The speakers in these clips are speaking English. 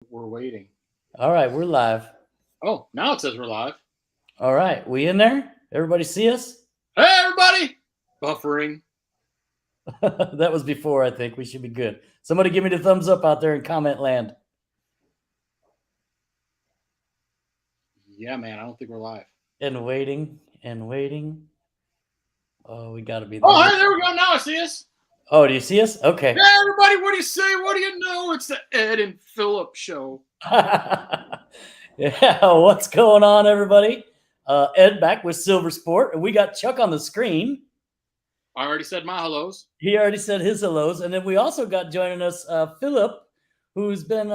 We're waiting. All right, we're live. Oh, now it says we're live. All right, we in there? Everybody see us? Hey, everybody! Buffering. That was before, I think. We should be good. Somebody give me the thumbs up out there in comment land. Yeah, man, I don't think we're live. And waiting and waiting. Oh, we got to be there. Oh, hey, there we go. Now I see us. Oh, do you see us? Okay. Hey, everybody, what do you say? What do you know? It's the Ed and Philip show. Yeah, what's going on, everybody? Ed back with SLVRsport, and we got Chuck on the screen. I already said my hellos. He already said his hellos, and then we also got joining us Philip, who's been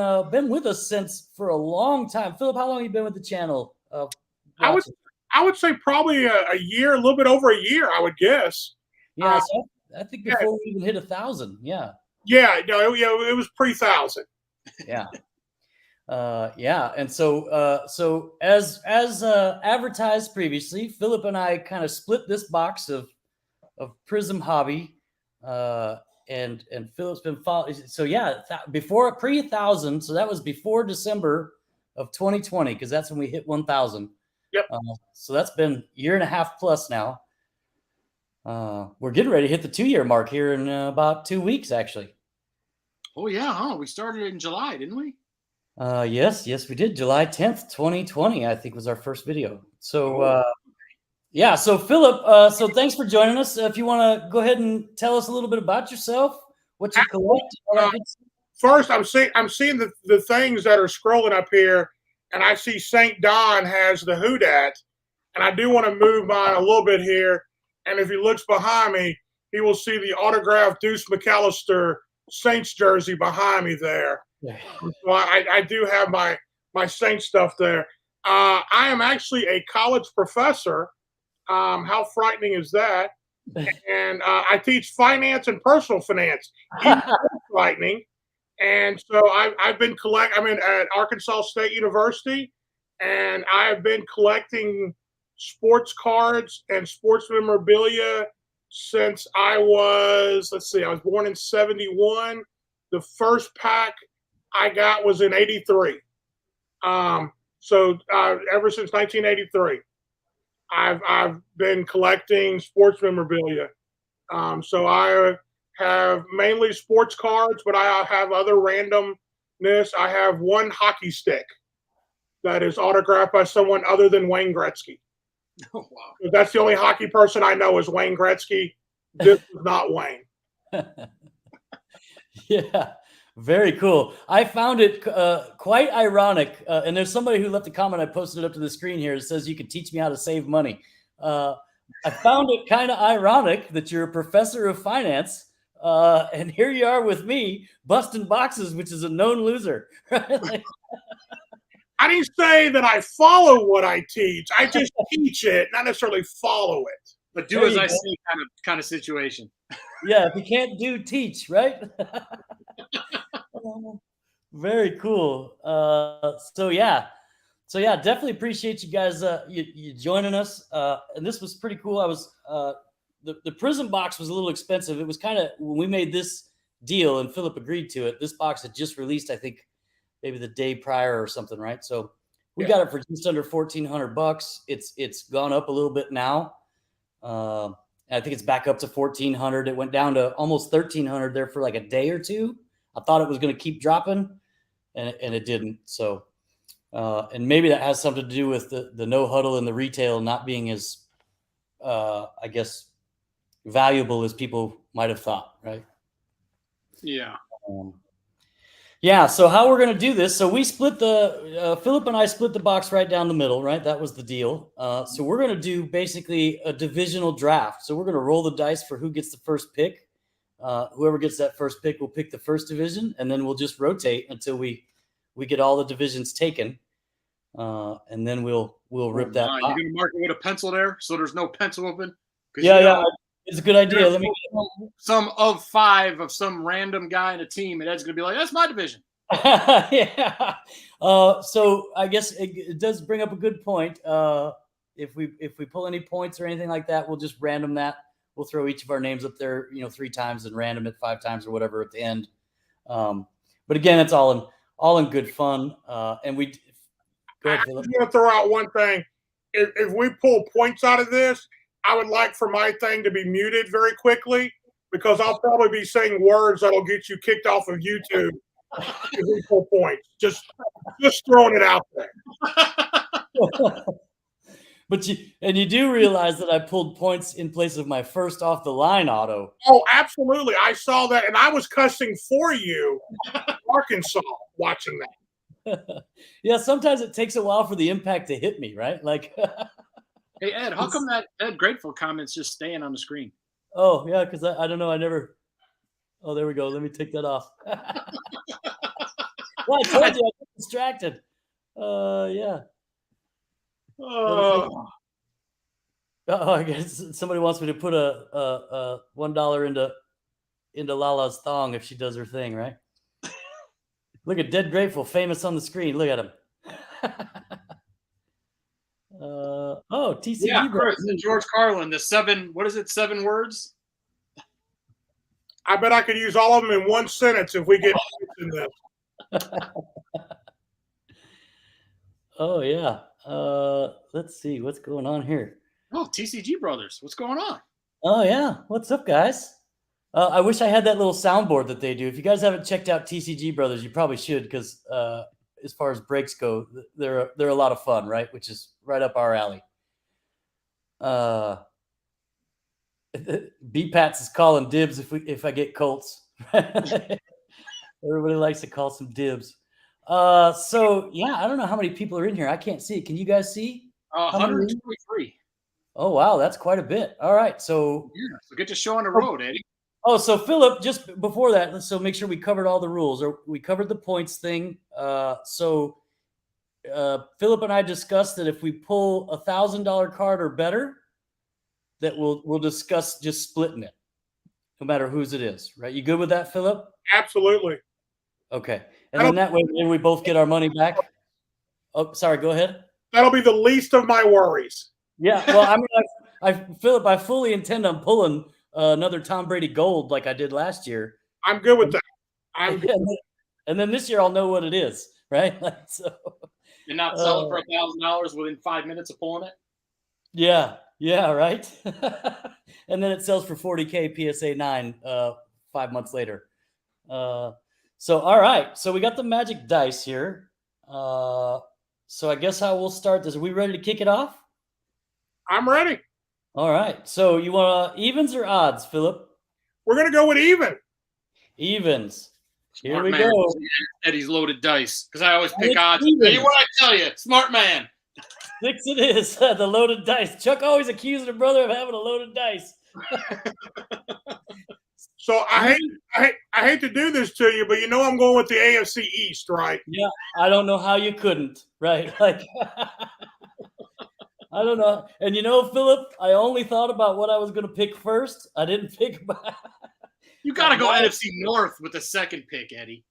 with us since for a long time. Philip, how long have you been with the channel? I would say probably a year, a little bit over a year, I would guess. Yeah, so I think before we even hit 1,000. Yeah. Yeah, no, it was pre-1,000. Yeah. Yeah, and so as advertised previously, Philip and I kind of split this box of Prizm hobby, and Philip's been following. So yeah, before pre-1,000, so that was before December of 2020, because that's when we hit 1,000. Yep. So that's been a year and a half plus now. We're getting ready to hit the 2-year mark here in about 2 weeks, actually. Oh yeah, huh? We started in July, didn't we? Yes, we did. July 10th, 2020, I think was our first video. So yeah, so Philip, so thanks for joining us. If you want to go ahead and tell us a little bit about yourself, what you collect. First, I'm seeing the things that are scrolling up here, and I see St. Don has the Houdat, and I do want to move mine a little bit here. And if he looks behind me, he will see the autographed Deuce McAllister Saints jersey behind me there. So I do have my Saints stuff there. I am actually a college professor. How frightening is that? And I teach finance and personal finance. Even frightening. And so I've been I'm at Arkansas State University, and I've been collecting sports cards and sports memorabilia since I was born in 71. The first pack I got was in 83. So ever since 1983, I've been collecting sports memorabilia. So I have mainly sports cards, but I have other randomness. I have one hockey stick that is autographed by someone other than Wayne Gretzky. Oh, wow. So that's the only hockey person I know is Wayne Gretzky. This is not Wayne. Yeah, very cool. I found it quite ironic. And there's somebody who left a comment. I posted it up to the screen here. It says, you can teach me how to save money. I found it kind of ironic that you're a professor of finance. And here you are with me busting boxes, which is a known loser. Right? I didn't say that I follow what I teach. I just teach it, not necessarily follow it. But do as I say kind of situation. Yeah, if you can't do, teach, right? Very cool. So yeah, definitely appreciate you guys you joining us. And this was pretty cool. I was the Prizm box was a little expensive. It was kind of when we made this deal and Philip agreed to it. This box had just released, I think, maybe the day prior or something, right? So we got it for just under $1,400. It's gone up a little bit now. I think it's back up to 1,400. It went down to almost 1,300 there for like a day or two. I thought it was going to keep dropping, and it didn't. So, and maybe that has something to do with the no huddle and the retail not being as, I guess, valuable as people might have thought, right? Yeah. Yeah, so how we're going to do this, so we split Philip and I split the box right down the middle, right? That was the deal. So we're going to do basically a divisional draft. So we're going to roll the dice for who gets the first pick. Whoever gets that first pick will pick the first division, and then we'll just rotate until we get all the divisions taken. And then we'll rip that. You're going to mark it with a pencil there so there's no pencil open? Yeah. It's a good idea. Let me some of 5 of some random guy in a team, and Ed's going to be like, that's my division. Yeah. So I guess it does bring up a good point. If we pull any points or anything like that, we'll just random that. We'll throw each of our names up there, 3 times and random it 5 times or whatever at the end. But again, it's all all in good fun. And we go ahead, I Philip. just want to throw out one thing. If we pull points out of this, I would like for my thing to be muted very quickly because I'll probably be saying words that'll get you kicked off of YouTube if we pull points. Just throwing it out there. But you do realize that I pulled points in place of my first off the line auto. Oh, absolutely. I saw that, and I was cussing for you, Arkansas, watching that. Yeah, sometimes it takes a while for the impact to hit me, right? Like, Hey, Ed, how come that grateful comment's just staying on the screen? oh, yeah, because I don't know. I never. Oh, there we go. Let me take that off. Well, I told you I got distracted. Yeah. Oh. I guess somebody wants me to put a $1 into Lala's thong if she does her thing, right? Look at Dead Grateful, famous on the screen. Look at him. TCG. Yeah, Chris and George Carlin. The 7 words? I bet I could use all of them in one sentence if we get in this. Oh yeah. Let's see what's going on here. Oh, TCG Brothers. What's going on? Oh yeah. What's up, guys? I wish I had that little soundboard that they do. If you guys haven't checked out TCG Brothers, you probably should, because as far as breaks go, they're a lot of fun, right? Which is right up our alley. B-Pats is calling dibs if I get Colts. Everybody likes to call some dibs. So yeah, I don't know how many people are in here. I can't see it. Can you guys see? 123. Oh wow, that's quite a bit. All right, so yeah, so get your show on the road, Eddie. Oh, so Philip, just before that, so make sure we covered all the rules, or we covered the points thing. So Philip and I discussed that if we pull $1,000 card or better, that we'll discuss just splitting it, no matter whose it is. Right? You good with that, Philip? Absolutely. Okay, and then that way we both get our money back. Oh, sorry. Go ahead. That'll be the least of my worries. Yeah. Well, I mean, Philip, I fully intend on pulling another Tom Brady gold like I did last year. I'm good with that. And then this year I'll know what it is, right? Like, so, and not sell it for $1,000 within 5 minutes of pulling it. Yeah, right. And then it sells for $40K PSA 9 5 months later. So all right, so we got the magic dice here. So I guess how we'll start this. Are we ready to kick it off? I'm ready. All right. So you want evens or odds, Philip? We're going to go with even. Evens. Here Smart we man. go. Eddie's loaded dice, because I always pick odds. Hey, what I tell you, smart man. 6 it is. The loaded dice. Chuck always accusing her brother of having a loaded dice. So I hate to do this to you, but you know I'm going with the AFC East, right? Yeah, I don't know how you couldn't, right? Like, I don't know. And you know, Philip, I only thought about what I was going to pick first. I didn't pick about. You got to go NFC North with the second pick, Eddie.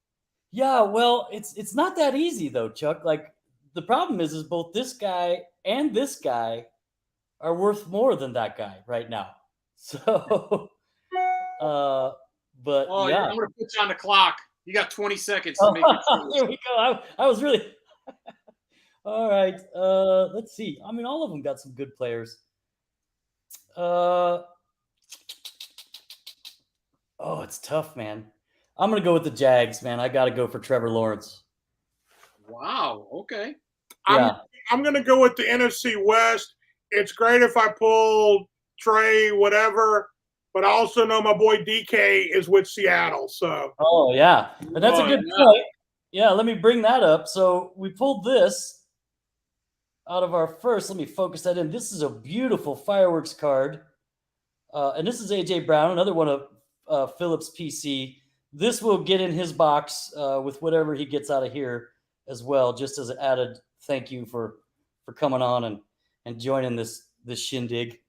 Yeah, well, it's not that easy though, Chuck. Like, the problem is both this guy and this guy are worth more than that guy right now. So, but yeah, I'm going to put you on the clock. You got 20 seconds to make it. Here we go. I was really. All right. Let's see. I mean, all of them got some good players. Oh, it's tough, man. I'm going to go with the Jags, man. I got to go for Trevor Lawrence. Wow. Okay. Yeah. I'm going to go with the NFC West. It's great if I pull Trey, whatever, but I also know my boy DK is with Seattle. So. Oh, yeah. And that's a good point. Yeah, let me bring that up. So we pulled this out of our first. Let me focus that in. This is a beautiful fireworks card. And this is A.J. Brown, another one of Philip's PC. This will get in his box with whatever he gets out of here as well, just as an added thank you for coming on and joining this shindig.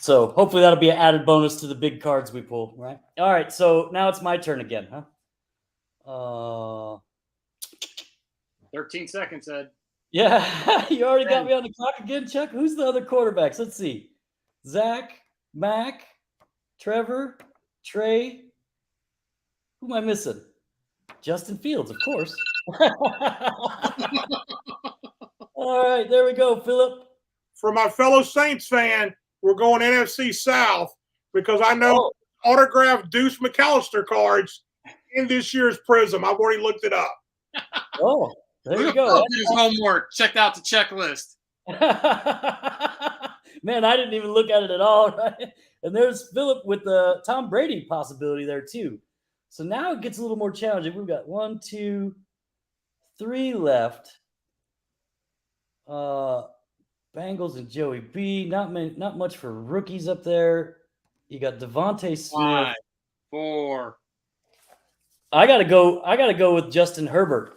So hopefully that'll be an added bonus to the big cards we pull, right? All right, so now it's my turn again, huh? 13 seconds, Ed. Yeah, you already got me on the clock again, Chuck. Who's the other quarterbacks? Let's see. Zach, Mac, Trevor, Trey. Who am I missing? Justin Fields, of course. All right, there we go, Philip. For my fellow Saints fan, we're going NFC South because I know autographed Deuce McAllister cards in this year's Prizm. I've already looked it up. Oh, there you go. Did his homework. Checked out the checklist. Man, I didn't even look at it at all, right? And there's Philip with the Tom Brady possibility there too. So now it gets a little more challenging. We've got 1, 2, 3 left. Bengals and Joey B. Not much for rookies up there. You got Devontae Smith. 5, 4. I gotta go with Justin Herbert.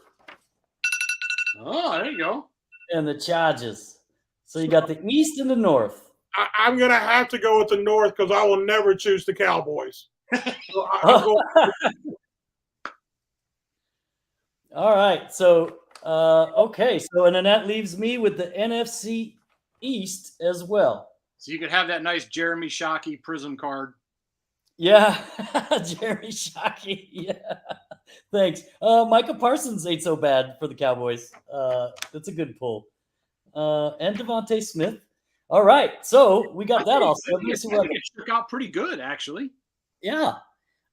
Oh, there you go. And the Chargers. So you got the East and the North. I'm going to have to go with the North because I will never choose the Cowboys. So All right. So, okay. So, and then that leaves me with the NFC East as well. So you could have that nice Jeremy Shockey Prizm card. Yeah. Jeremy Shockey. Yeah. Thanks. Micah Parsons ain't so bad for the Cowboys. That's a good pull. And Devontae Smith. All right. So we got that all set. It shook out pretty good, actually. Yeah.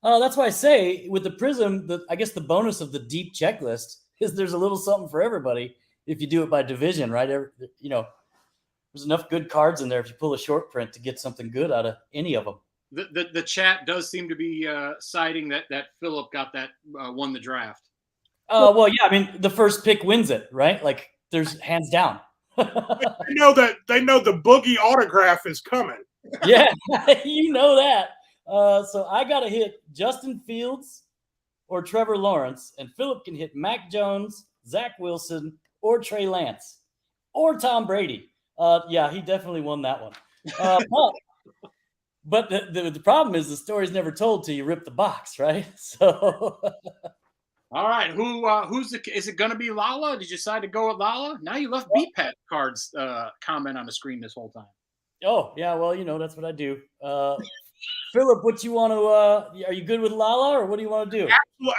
That's why I say with the Prizm, I guess the bonus of the deep checklist is there's a little something for everybody if you do it by division, right? There's enough good cards in there if you pull a short print to get something good out of any of them. The chat does seem to be citing that Philip got that won the draft. Well, yeah. I mean, the first pick wins it, right? Like, there's hands down. they know the Boogie autograph is coming. Yeah, you know that. So I got to hit Justin Fields or Trevor Lawrence, and Philip can hit Mac Jones, Zach Wilson, or Trey Lance, or Tom Brady. Yeah, he definitely won that one. But the problem is the story's never told till you rip the box, right? So. All right, is it going to be Lala? Did you decide to go with Lala? Now you left BPAT cards comment on the screen this whole time. Oh, yeah, well, that's what I do. Philip, what you want to are you good with Lala, or what do you want to do?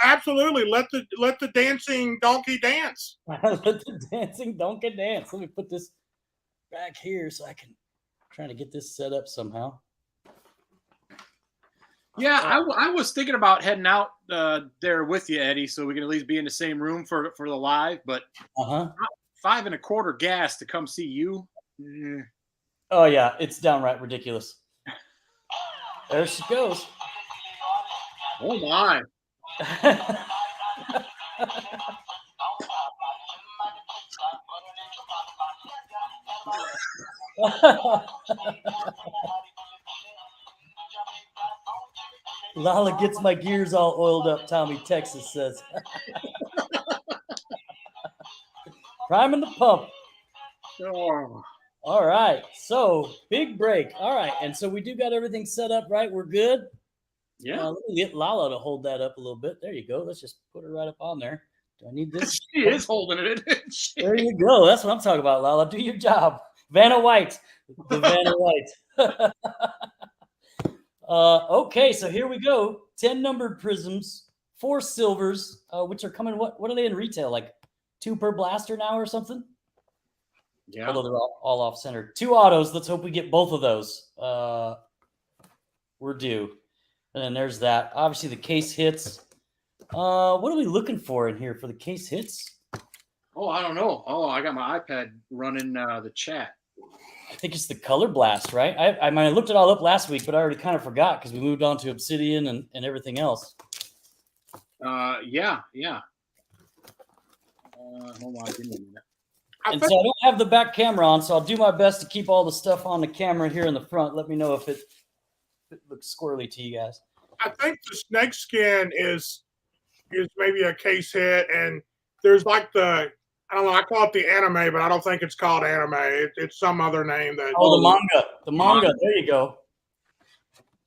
Absolutely. Let the dancing donkey dance. Let the dancing donkey dance. Let me put this back here so I can try to get this set up somehow. Yeah, I was thinking about heading out there with you, Eddie, so we can at least be in the same room for the live. But 5 1/4 gas to come see you. Oh yeah, it's downright ridiculous. There she goes. Oh my! Lala gets my gears all oiled up, Tommy Texas says. Priming the pump. Oh. All right. So, big break. All right. And so we do got everything set up, right? We're good? Yeah. Let me get Lala to hold that up a little bit. There you go. Let's just put her right up on there. Do I need this? She is holding it. There you go. That's what I'm talking about, Lala. Do your job. Vanna White. The Vanna White. Okay, so here we go. 10 numbered prisms, 4 silvers, which are coming. What are they in retail? Like 2 per blaster now or something? Yeah. Although they're all off center. 2 autos. Let's hope we get both of those. We're due. And then there's that. Obviously, the case hits. What are we looking for in here for the case hits? Oh, I don't know. Oh, I got my iPad running the chat. I think it's the color blast, right? I mean, I looked it all up last week, but I already kind of forgot because we moved on to Obsidian and everything else. Yeah. Hold on, give me a minute. So I don't have the back camera on, so I'll do my best to keep all the stuff on the camera here in the front. Let me know if it looks squirrely to you guys. I think the snake skin is maybe a case hit, and there's like I don't know, I call it the anime, but I don't think it's called anime. It's some other name. The manga. There you go.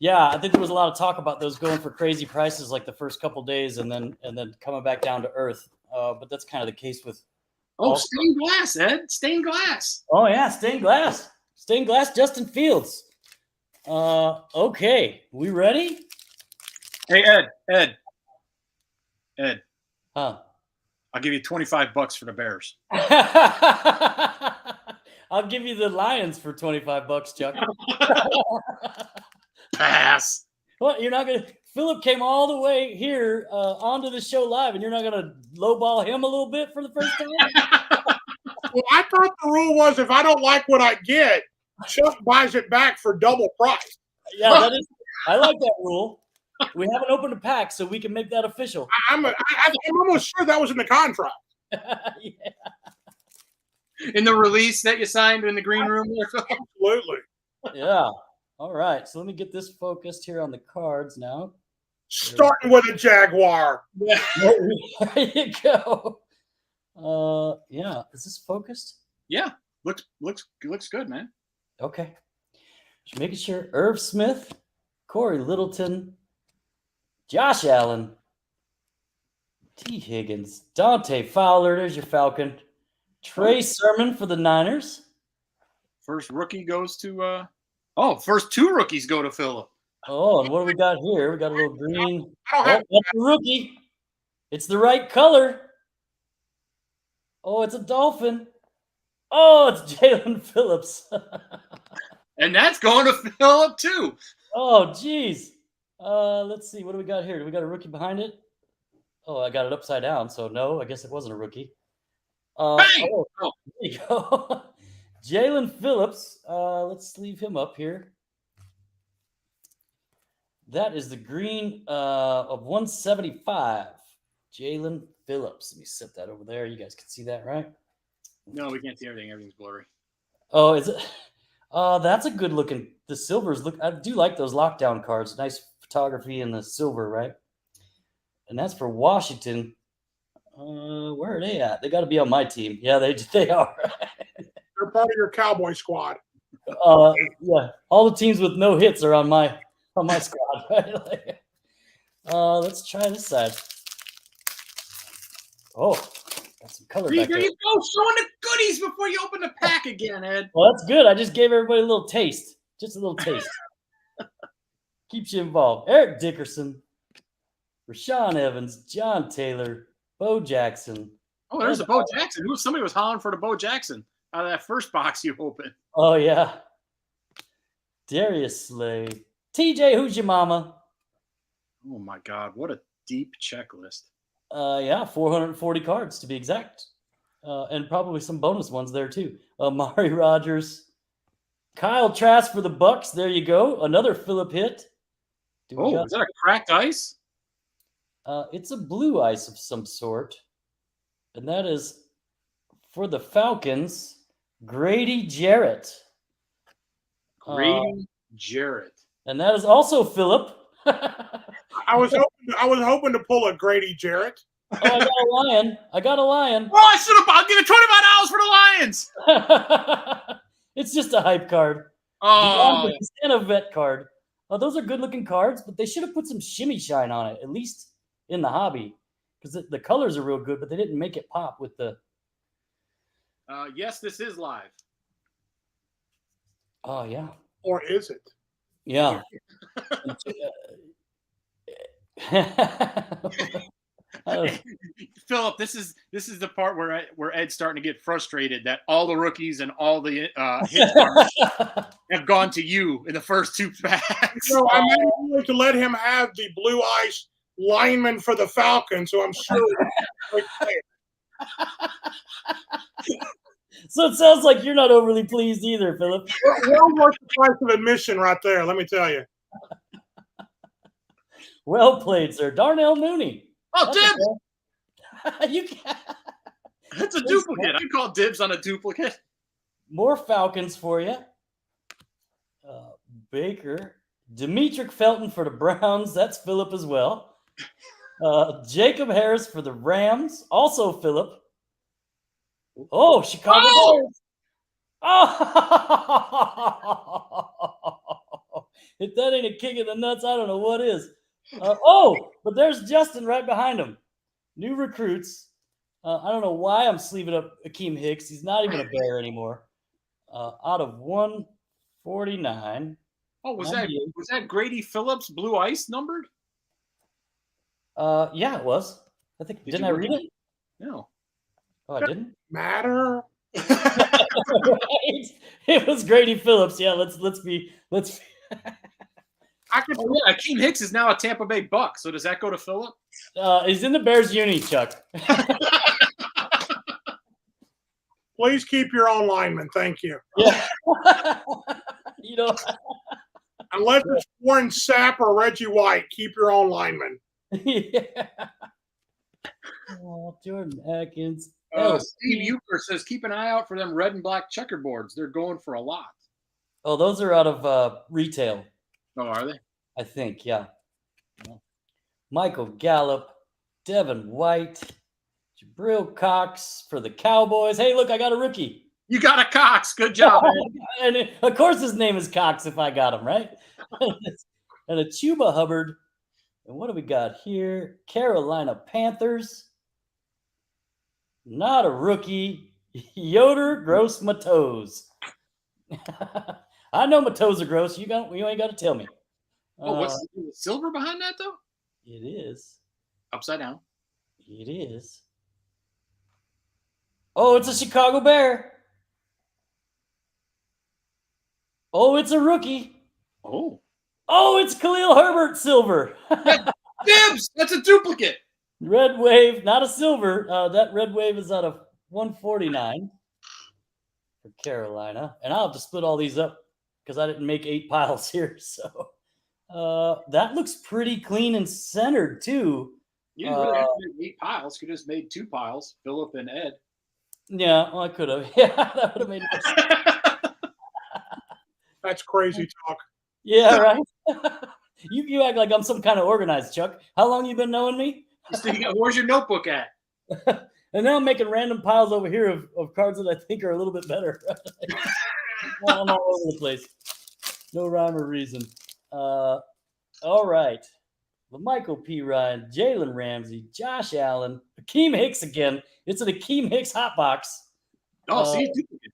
Yeah, I think there was a lot of talk about those going for crazy prices like the first couple days and then coming back down to earth. But that's kind of the case with. Stained glass, Ed. Stained glass. Oh yeah, stained glass. Stained glass. Justin Fields. Okay, we ready? Hey, Ed. Huh. I'll give you $25 for the Bears. I'll give you the Lions for $25, Chuck. Pass. What? You're not gonna? Philip came all the way here onto the show live, and you're not gonna lowball him a little bit for the first time? Well, I thought the rule was if I don't like what I get, Chuck buys it back for double price. Yeah, that is. I like that rule. We haven't opened a pack, so we can make that official. I'm almost sure that was in the contract. Yeah. In the release that you signed in the green room there, Phil? Absolutely. Yeah. All right. So let me get this focused here on the cards now. Starting with a Jaguar. Yeah. There you go. Yeah. Is this focused? Yeah. Looks good, man. Okay. Just making sure. Irv Smith, Corey Littleton, Josh Allen, T. Higgins, Dante Fowler. There's your Falcon. Trey Sermon for the Niners. First rookie goes to first two rookies go to Philip. Oh, and what do we got here? We got a little green. I don't have That's a rookie. It's the right color. Oh, it's a dolphin. Oh, it's Jalen Phillips. And that's going to Philip too. Oh, geez. Let's see. What do we got here? Do we got a rookie behind it? Oh, I got it upside down. So no, I guess it wasn't a rookie. Bang! There you go. Jalen Phillips. Let's leave him up here. That is the green of 175. Jalen Phillips. Let me set that over there. You guys can see that, right? No, we can't see everything. Everything's blurry. Oh, is it? That's a good looking. The silvers look. I do like those lockdown cards. Nice photography in the silver, right? And that's for Washington. Where are they at? They got to be on my team. Yeah, they are. They're part of your Cowboy squad. Yeah, all the teams with no hits are on my squad. Right? Let's try this side. Oh, got some color back there. There you go, showing the goodies before you open the pack again, Ed. Well, that's good. I just gave everybody a little taste. Just a little taste. Keeps you involved. Eric Dickerson, Rashawn Evans, John Taylor, Bo Jackson. Oh, there's a Bo Jackson. Somebody was hollering for the Bo Jackson out of that first box you opened. Oh, yeah. Darius Slay. TJ, who's your mama? Oh, my God. What a deep checklist. Yeah, 440 cards to be exact. And probably some bonus ones there, too. Amari Rogers. Kyle Trask for the Bucks. There you go. Another Phillip hit. Is that a cracked ice? It's a blue ice of some sort. And that is for the Falcons, Grady Jarrett. Grady Jarrett. And that is also Phillip. I was hoping to pull a Grady Jarrett. Oh, I got a lion. Oh, I should have. I'll give you $25 for the Lions. It's just a hype card. Oh, and a vet card. Those are good looking cards, but they should have put some shimmy shine on it, at least in the hobby, because the colors are real good, but they didn't make it pop with the. Yes, this is live. Oh yeah. Or is it? Yeah. Philip, this is the part where Ed's starting to get frustrated that all the rookies and all the hit cards have gone to you in the first two packs. So I'm going to let him have the blue ice lineman for the Falcons, so I'm sure. So it sounds like you're not overly pleased either, Philip. Well worth the price of admission right there, let me tell you. Well played, sir. Darnell Mooney. Oh, dibs! You can. That's a duplicate. I call dibs on a duplicate. More Falcons for you. Baker. Demetric Felton for the Browns. That's Philip as well. Jacob Harris for the Rams. Also Philip. Oh, Chicago Bears. Oh! If that ain't a kick in the nuts, I don't know what is. But there's Justin right behind him. New recruits. I don't know why I'm sleeving up Akeem Hicks. He's not even a Bear anymore. Out of 149. Oh, was that Grady Phillips blue ice numbered? Yeah, it was. I think didn't I read it? No. Oh, I didn't. Matter. Right? It was Grady Phillips. Yeah, let's be. I could. Oh, yeah, Akeem Hicks is now a Tampa Bay Buck. So does that go to Phillip? He's in the Bears uni, Chuck. Please keep your own lineman. Thank you. Yeah. You know, unless it's Warren Sapp or Reggie White, keep your own lineman. Yeah. Oh, Jordan Atkins. Steve Euchre says, keep an eye out for them red and black checkerboards. They're going for a lot. Oh, those are out of retail. Oh, are they? I think, yeah. Michael Gallup, Devin White, Jabril Cox for the Cowboys. Hey, look, I got a rookie. You got a Cox. Good job, man. And of course his name is Cox if I got him, right? And a Chuba Hubbard. And what do we got here? Carolina Panthers. Not a rookie. Yoder Gross Matos. I know Matos are gross. You ain't got to tell me. What's the silver behind that, though? It is. Upside down. It is. Oh, it's a Chicago Bear. Oh, it's a rookie. Oh, it's Khalil Herbert silver. Dibs! That's a duplicate. Red Wave, not a silver. That Red Wave is out of 149 for Carolina. And I'll have to split all these up because I didn't make 8 piles here. So that looks pretty clean and centered, too. You didn't really have to make 8 piles. You just made 2 piles, Phillip and Ed. Yeah, well, I could have. Yeah, that would have made sense. That's crazy talk. Yeah, right. You act like I'm some kind of organized, Chuck. How long you been knowing me? Where's your notebook at? And now I'm making random piles over here of cards that I think are a little bit better. I'm all over the place. No rhyme or reason. All right. Michael P. Ryan, Jalen Ramsey, Josh Allen, Akeem Hicks again. It's an Akeem Hicks hot box. Oh, see,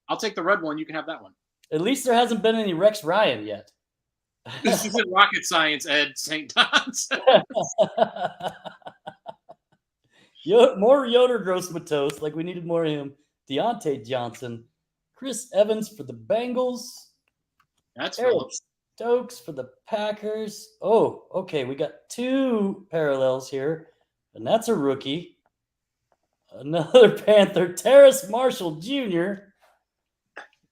I'll take the red one. You can have that one. At least there hasn't been any Rex Ryan yet. This isn't rocket science, Ed St. Don's. More Yoder Gross Matos, like we needed more of him. Deontay Johnson, Chris Evans for the Bengals. That's Eric Stokes for the Packers. Oh, okay. We got 2 parallels here, and that's a rookie. Another Panther, Terrace Marshall Jr.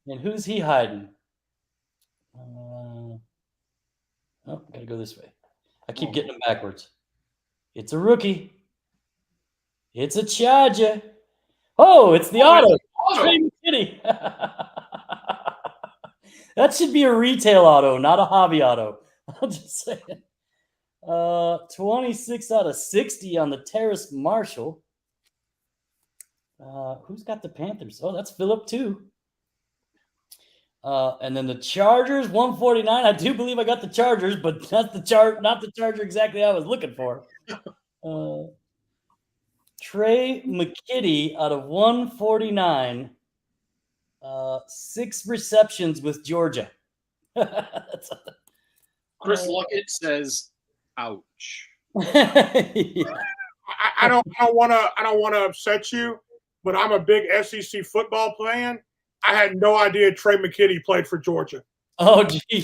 And who's he hiding? Gotta go this way. I keep getting them backwards. It's a rookie. It's a Charger. Oh, it's the auto. Trey McKitty. That should be a retail auto, not a hobby auto. I'm just saying. 26 out of 60 on the Terrace Marshall. Who's got the Panthers? Oh, that's Phillip too. And then the Chargers, 149. I do believe I got the Chargers, but not the Charger exactly I was looking for. Trey McKitty out of 149. 6 receptions with Georgia. Chris Luckett says, "Ouch." I don't want to upset you, but I'm a big SEC football fan. I had no idea Trey McKitty played for Georgia. Oh, jeez.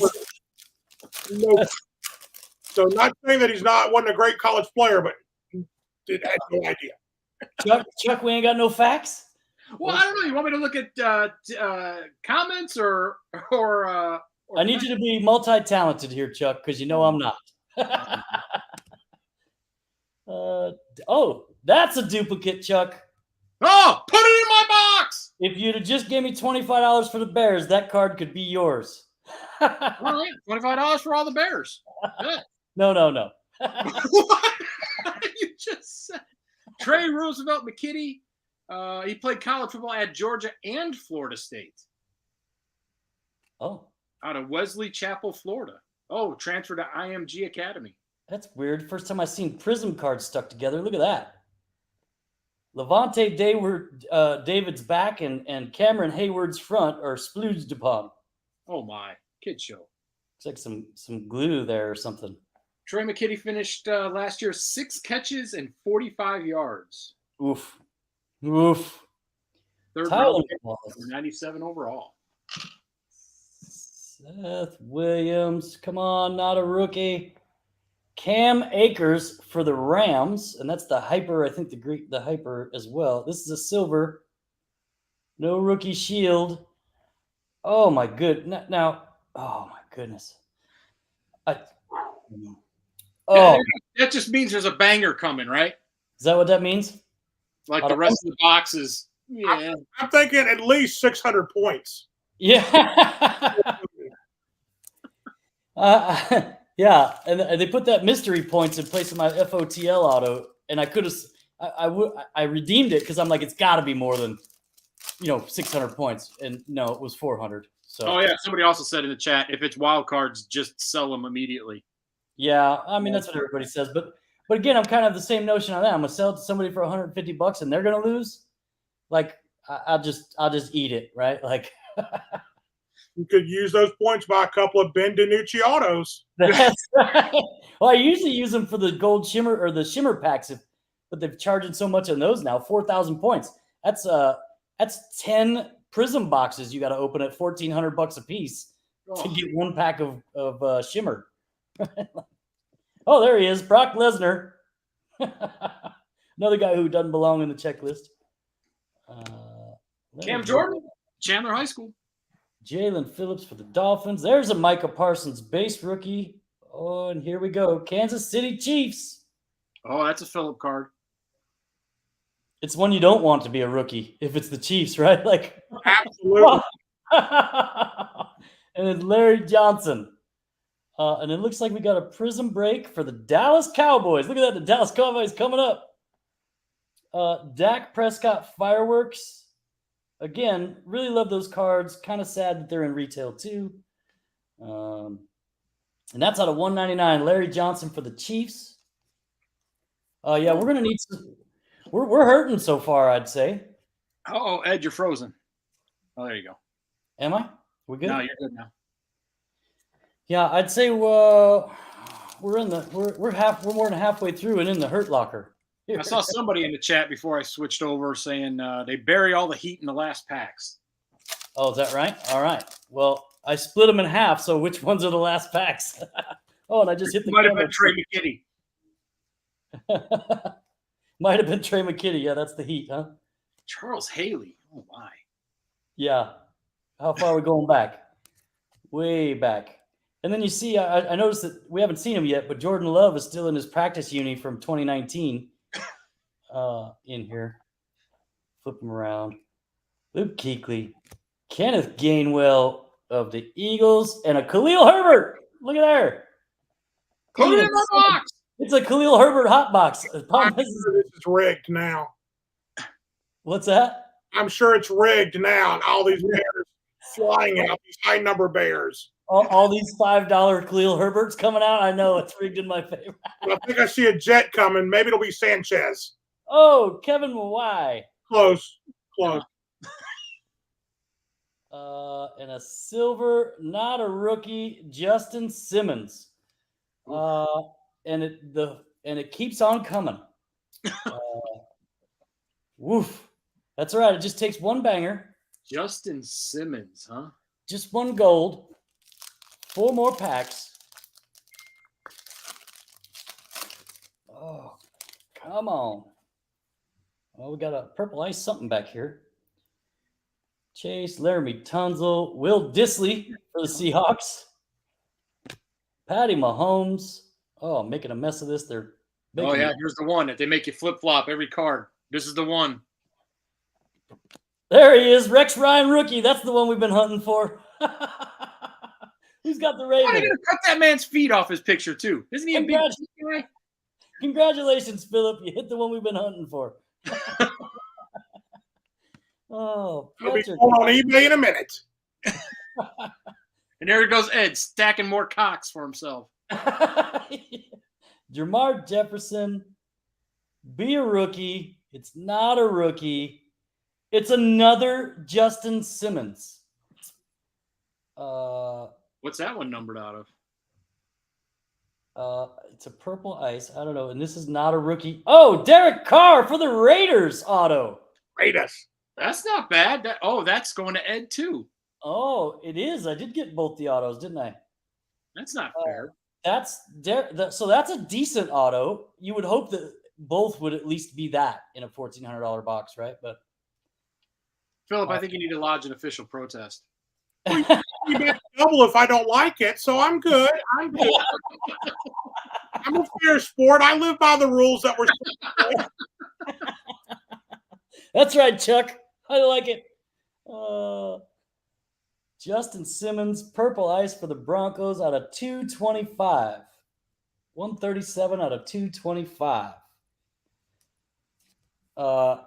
No. So not saying that wasn't a great college player, but had no idea. Chuck, we ain't got no facts. Well, I don't know. You want me to look at comments or I need you to be multi-talented here, Chuck, because you know I'm not. That's a duplicate, Chuck. Oh, put it in my box. If you'd have just gave me $25 for the Bears, that card could be yours. All right, $25 for all the Bears. Good. No. What? You just said Trey Roosevelt McKitty. He played college football at Georgia and Florida State. Oh. Out of Wesley Chapel, Florida. Oh, transferred to IMG Academy. That's weird. First time I've seen Prizm cards stuck together. Look at that. Levante David's back and Cameron Hayward's front are splooged upon. Oh, my. Kid show. Looks like some glue there or something. Trey McKitty finished last year 6 catches and 45 yards. Oof. Oof. Third Tyler round pick, 97 overall. Seth Williams, come on, not a rookie. Cam Akers for the Rams, and that's the hyper. I think the hyper as well. This is a silver. No rookie shield. Oh my good. Now, oh my goodness. Yeah, that just means there's a banger coming, right? Is that what that means? Like the rest of the boxes. Yeah. I'm thinking at least 600 points. Yeah. Yeah, and they put that mystery points in place of my FOTL auto, and I could have, I redeemed it because I'm like, it's got to be more than, 600 points, and no, it was 400. So. Oh yeah, somebody also said in the chat, if it's wild cards, just sell them immediately. Yeah, I mean that's what everybody says, but again, I'm kind of the same notion on that. I'm gonna sell it to somebody for $150, and they're gonna lose. Like, I'll just eat it, right? Like. You could use those points by a couple of Ben DiNucci autos. That's right. Well, I usually use them for the gold shimmer or the shimmer packs, but they've charged so much on those now. 4,000 points. That's 10 prism boxes you got to open at $1,400 a piece to get one pack of shimmer. Oh, there he is, Brock Lesnar. Another guy who doesn't belong in the checklist. Cam Jordan, Chandler High School. Jalen Phillips for the Dolphins. There's a Micah Parsons base rookie. Oh, and here we go. Kansas City Chiefs. Oh, that's a Phillip card. It's one you don't want to be a rookie if it's the Chiefs, right? Like, absolutely. And it's Larry Johnson. And it looks like we got a prism break for the Dallas Cowboys. Look at that. The Dallas Cowboys coming up. Dak Prescott fireworks. Again, really love those cards. Kind of sad that they're in retail too. And that's out of 199. Larry Johnson for the Chiefs. Yeah, we're gonna need some. We're hurting so far, I'd say. Oh, Ed, you're frozen. Oh, there you go. Am I? We good? No, you're good now. Yeah, I'd say we're more than halfway through and in the hurt locker. I saw somebody in the chat before I switched over saying they bury all the heat in the last packs. Oh, is that right? All right. Well, I split them in half, so which ones are the last packs? Oh, and I just hit the might have been Trey McKitty. Might have been Trey McKitty. Yeah, that's the heat, huh? Charles Haley. Oh, my. Yeah. How far are we going back? Way back. And then you see, I noticed that we haven't seen him yet, but Jordan Love is still in his practice uni from 2019 in here. Flip him around. Luke Kuechly. Kenneth Gainwell of the Eagles, and a Khalil Herbert. Look at there. Put it in the box. It's a Khalil Herbert hot box. I'm sure this is rigged now. What's that? I'm sure it's rigged now, and all these bears flying out, these high number bears. All these $5 Khalil Herberts coming out. I know it's rigged in my favor. I think I see a jet coming. Maybe it'll be Sanchez. Oh, Kevin Mawai. Close. And a silver, not a rookie, Justin Simmons. And it keeps on coming. Woof. That's right. It just takes one banger. Justin Simmons, huh? Just one gold. 4 more packs. Oh, come on. Oh, we got a purple ice something back here. Chase, Laramie Tunzel, Will Dissly for the Seahawks. Patty Mahomes. Oh, I'm making a mess of this. They're oh, yeah, here's the one that they make you flip-flop every card. This is the one. There he is, Rex Ryan rookie. That's the one we've been hunting for. Who's got the Raven? Why are you going to cut that man's feet off his picture, too? Isn't he a big guy? Congratulations, Philip. You hit the one we've been hunting for. Oh, I'll be going on eBay in a minute. And there goes Ed stacking more cocks for himself. Jermar Jefferson, be a rookie. It's not a rookie. It's another Justin Simmons. What's that one numbered out of? It's a purple ice. I don't know. And this is not a rookie. Oh, Derek Carr for the Raiders auto. Raiders. That's not bad. That's going to Ed too. Oh, it is. I did get both the autos, didn't I? That's not fair. So that's a decent auto. You would hope that both would at least be that in a $1,400 box, right? But Philip, I think you need to lodge an official protest. You get double if I don't like it, so I'm good. I'm good. I'm a fair sport. I live by the rules that were. That's right, Chuck. I like it. Justin Simmons, purple ice for the Broncos out of 225. 137 out of 225.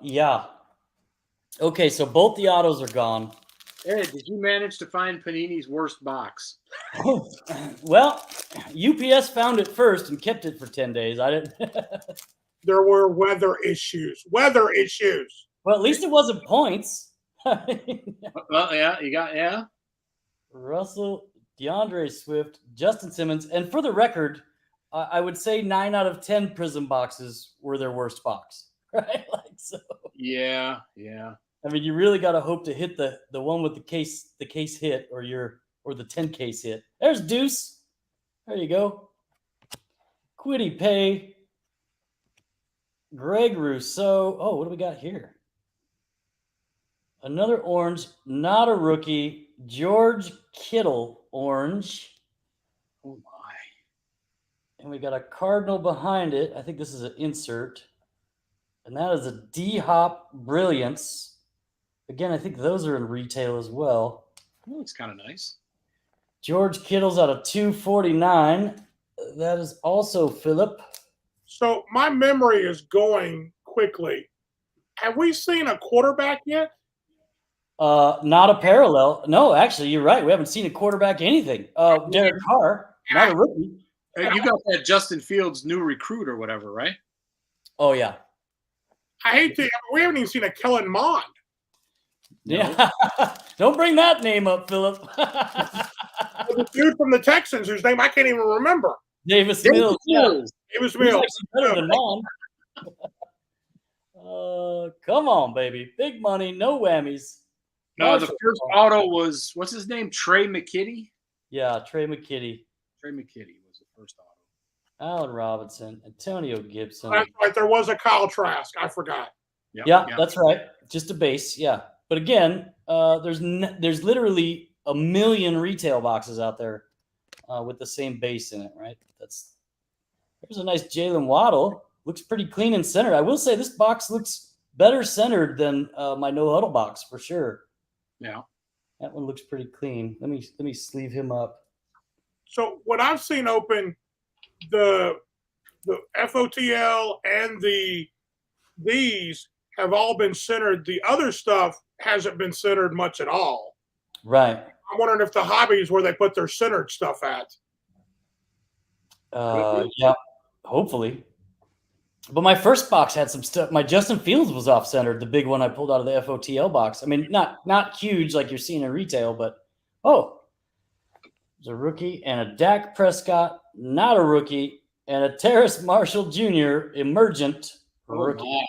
Yeah. Okay, so both the autos are gone. Ed, did you manage to find Panini's worst box? Well, UPS found it first and kept it for 10 days. I didn't. There were weather issues. Well, at least it wasn't points. Well, yeah. Russell, DeAndre Swift, Justin Simmons, and for the record, I would say 9 out of 10 Prizm boxes were their worst box, right? Yeah. I mean, you really got to hope to hit the one with the case hit or the 10 case hit. There's Deuce. There you go. Quiddy Pay. Greg Rousseau. Oh, what do we got here? Another orange, not a rookie. George Kittle, orange. Oh, my. And we got a Cardinal behind it. I think this is an insert. And that is a D-Hop Brilliance. Again, I think those are in retail as well. Oh, it's kind of nice. George Kittle's out of 249. That is also Philip. So my memory is going quickly. Have we seen a quarterback yet? Not a parallel. No, actually, you're right. We haven't seen a quarterback anything. Derek Carr, not a rookie. You got that Justin Fields new recruit or whatever, right? Oh, yeah. We haven't even seen a Kellen Mond. Yeah. Don't bring that name up, Philip. The dude from the Texans, whose name I can't even remember. Davis Mills. Yeah. Davis Mills. Better than Mond. Come on, baby. Big money, no whammies. No, the first auto was, what's his name? Trey McKitty? Yeah, Trey McKitty. Trey McKitty was the first auto. Allen Robinson, Antonio Gibson. That's right. There was a Kyle Trask. I forgot. Yep. That's right. Just a base. Yeah. But again, there's literally a million retail boxes out there with the same base in it, right? There's a nice Jalen Waddle. Looks pretty clean and centered. I will say this box looks better centered than my no huddle box for sure. Yeah, that one looks pretty clean. Let me sleeve him up. So what I've seen open, the FOTL and these have all been centered. The other stuff hasn't been centered much at all. Right. I'm wondering if the hobbies where they put their centered stuff at. Yeah, hopefully. But my first box had some stuff. My Justin Fields was off-centered, the big one I pulled out of the FOTL box. I mean, not huge like you're seeing in retail, but there's a rookie and a Dak Prescott, not a rookie, and a Terrace Marshall Jr. emergent rookie. Wow.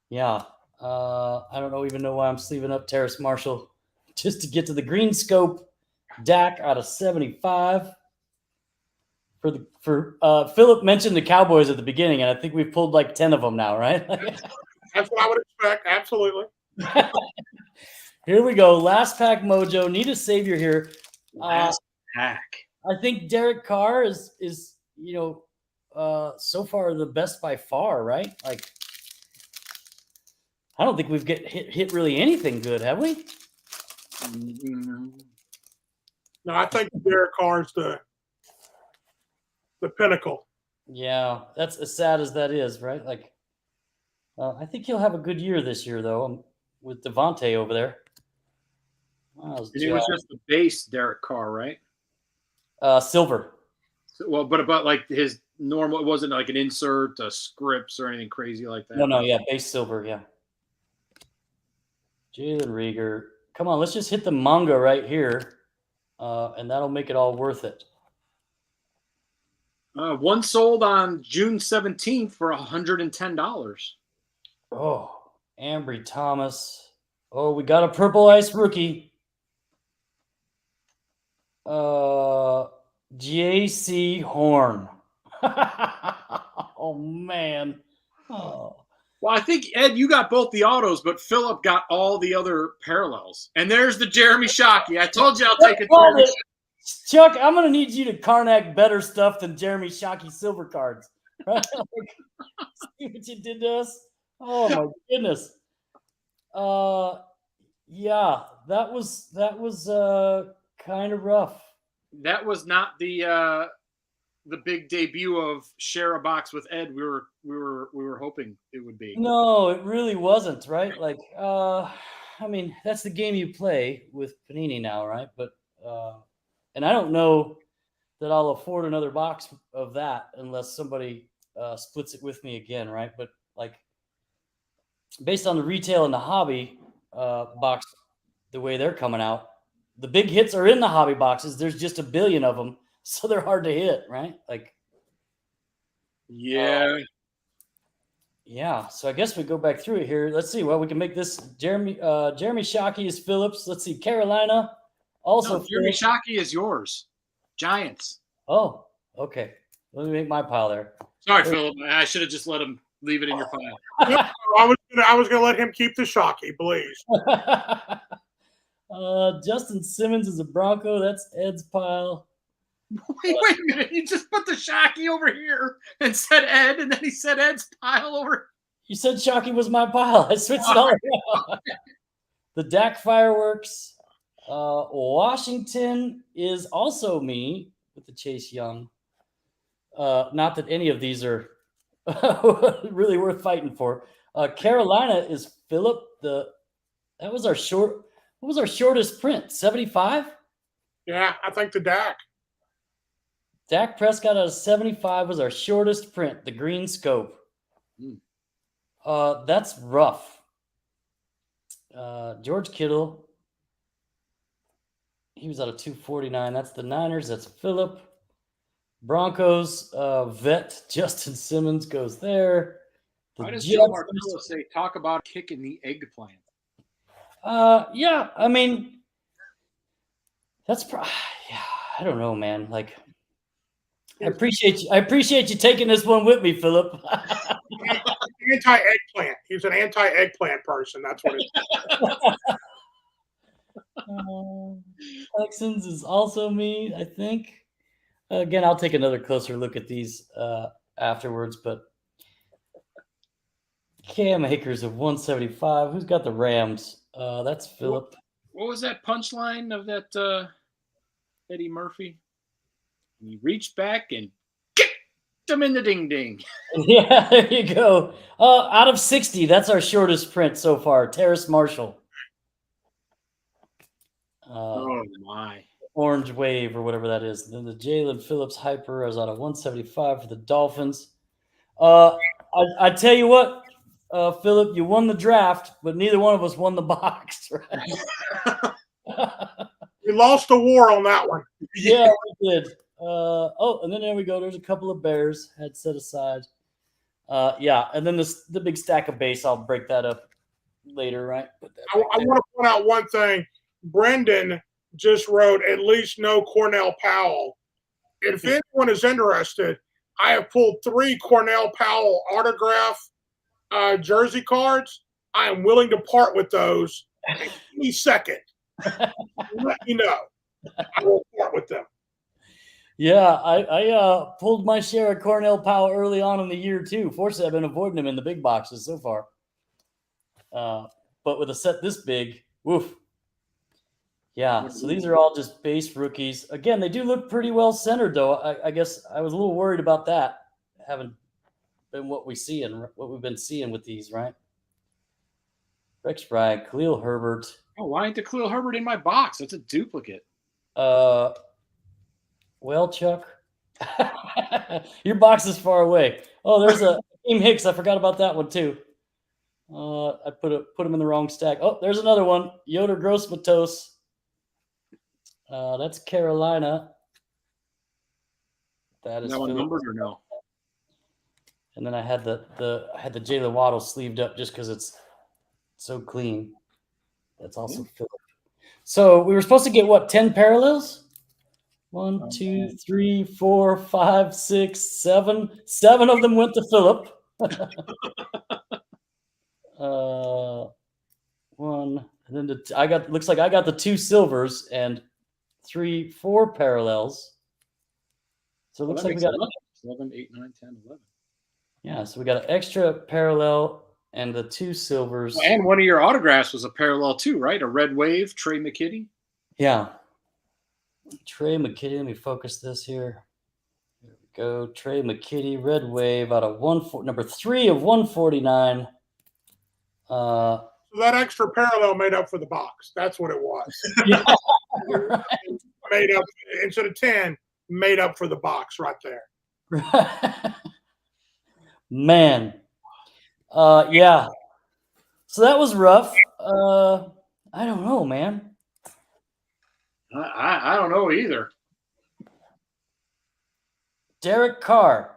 Yeah. I don't even know why I'm sleeving up Terrace Marshall just to get to the green scope. Dak out of 75. Philip mentioned the Cowboys at the beginning, and I think we've pulled like 10 of them now, right? That's what I would expect. Absolutely. Here we go. Last pack mojo. Need a savior here. Last pack. I think Derek Carr is so far the best by far, right? Like, I don't think we've hit really anything good, have we? No, I think Derek Carr's the pinnacle. Yeah, that's as sad as that is, right? Like, I think he'll have a good year this year, though, with Devontae over there. It was just the base Derek Carr, right? Silver. Well, but like his normal, it wasn't like an insert, scripts, or anything crazy like that. No, yeah, base silver, yeah. Jalen Rieger. Come on, let's just hit the manga right here, and that'll make it all worth it. One sold on June 17th for $110. Oh, Ambry Thomas. Oh, we got a purple ice rookie. JC Horn. Oh man. Oh. Well, I think Ed, you got both the autos, but Philip got all the other parallels. And there's the Jeremy Shockey. I told you I'll take it. Chuck, I'm gonna need you to Karnak better stuff than Jeremy Shockey silver cards. Right? See what you did to us? Oh my goodness. Yeah, that was kind of rough. That was not the big debut of share a box with Ed. We were hoping it would be. No, it really wasn't, right? Like, I mean, that's the game you play with Panini now, right? But and I don't know that I'll afford another box of that unless somebody splits it with me again, right? But like, based on the retail and the hobby box, the way they're coming out, the big hits are in the hobby boxes. There's just a billion of them, so they're hard to hit, right? Like, yeah. Yeah, so I guess we go back through it here. Let's see. Well, we can make this Jeremy Shockey is Phillips. Let's see. Carolina also. No, Jeremy Shockey is yours. Giants. Oh, okay. Let me make my pile there. Sorry, Philip. I should have just let him leave it in your pile. I was gonna let him keep the Shockey, please. Justin Simmons is a Bronco. That's Ed's pile. Wait a minute. You just put the Shockey over here and said Ed, and then he said Ed's pile over. You said Shockey was my pile. I switched it all around. The Dak fireworks. Washington is also me with the Chase Young. Not that any of these are really worth fighting for. Carolina is Philip. What was our shortest print? 75? Yeah, I think the Dak. Dak Prescott out of 75 was our shortest print, the green scope. That's rough. George Kittle, he was out of 249. That's the Niners. That's Phillip. Broncos, vet Justin Simmons goes there. Why does Joe Martello say talk about kicking the eggplant? Yeah, I mean, that's yeah, I don't know, man. Like, I appreciate you taking this one with me, Philip. Anti-eggplant. He's an anti-eggplant person. That's what it is. Texans is also me, I think. Again, I'll take another closer look at these afterwards, but Cam Akers of 175. Who's got the Rams? That's Philip. What was that punchline of that Eddie Murphy? He reached back and kicked him in the ding-ding. Yeah, there you go. Out of 60, that's our shortest print so far. Terrace Marshall. Oh, my. Orange Wave or whatever that is. Then the Jalen Phillips Hyper is out of 175 for the Dolphins. I tell you what, Philip, you won the draft, but neither one of us won the box, right? We lost the war on that one. Yeah, we did. And then there we go. There's a couple of Bears had set aside. Yeah, and then the big stack of base. I'll break that up later, right? I want to point out one thing. Brendan just wrote, at least no Cornell Powell. If anyone is interested, I have pulled 3 Cornell Powell autograph jersey cards. I am willing to part with those any second. Let me know. I will part with them. Yeah, I pulled my share of Cornell Powell early on in the year too. Fortunately, I've been avoiding them in the big boxes so far. But with a set this big, woof. Yeah, so these are all just base rookies. Again, they do look pretty well centered, though. I guess I was a little worried about that, having been what we've been seeing with these, right? Rex Bragg, Khalil Herbert. Oh, why ain't the Khalil Herbert in my box? That's a duplicate. Well, Chuck, your box is far away. Oh, there's a Team Hicks. I forgot about that one too. I put him in the wrong stack. Oh, there's another one. Yoder Gross-Matos. That's Carolina. That is no numbers or no? And then I had the Jalen Waddle sleeved up just because it's so clean. That's also Philip. So we were supposed to get what, 10 parallels? 1, 2, 3, 4, 5, 6, 7. 7 of them went to Philip. One, and then looks like I got the 2 silvers and 3, 4 parallels. So it looks like we got 7, 8, 9, 10, 11. Yeah, so we got an extra parallel and the 2 silvers. And one of your autographs was a parallel too, right? A red wave, Trey McKitty. Yeah. Trey McKitty. Let me focus this here. There we go. Trey McKitty, red wave out of number 3 of 149. So that extra parallel made up for the box. That's what it was. Yeah, right. Made up, instead of 10, made up for the box right there. Man. Yeah. So that was rough. I don't know, man. I don't know either. Derek Carr,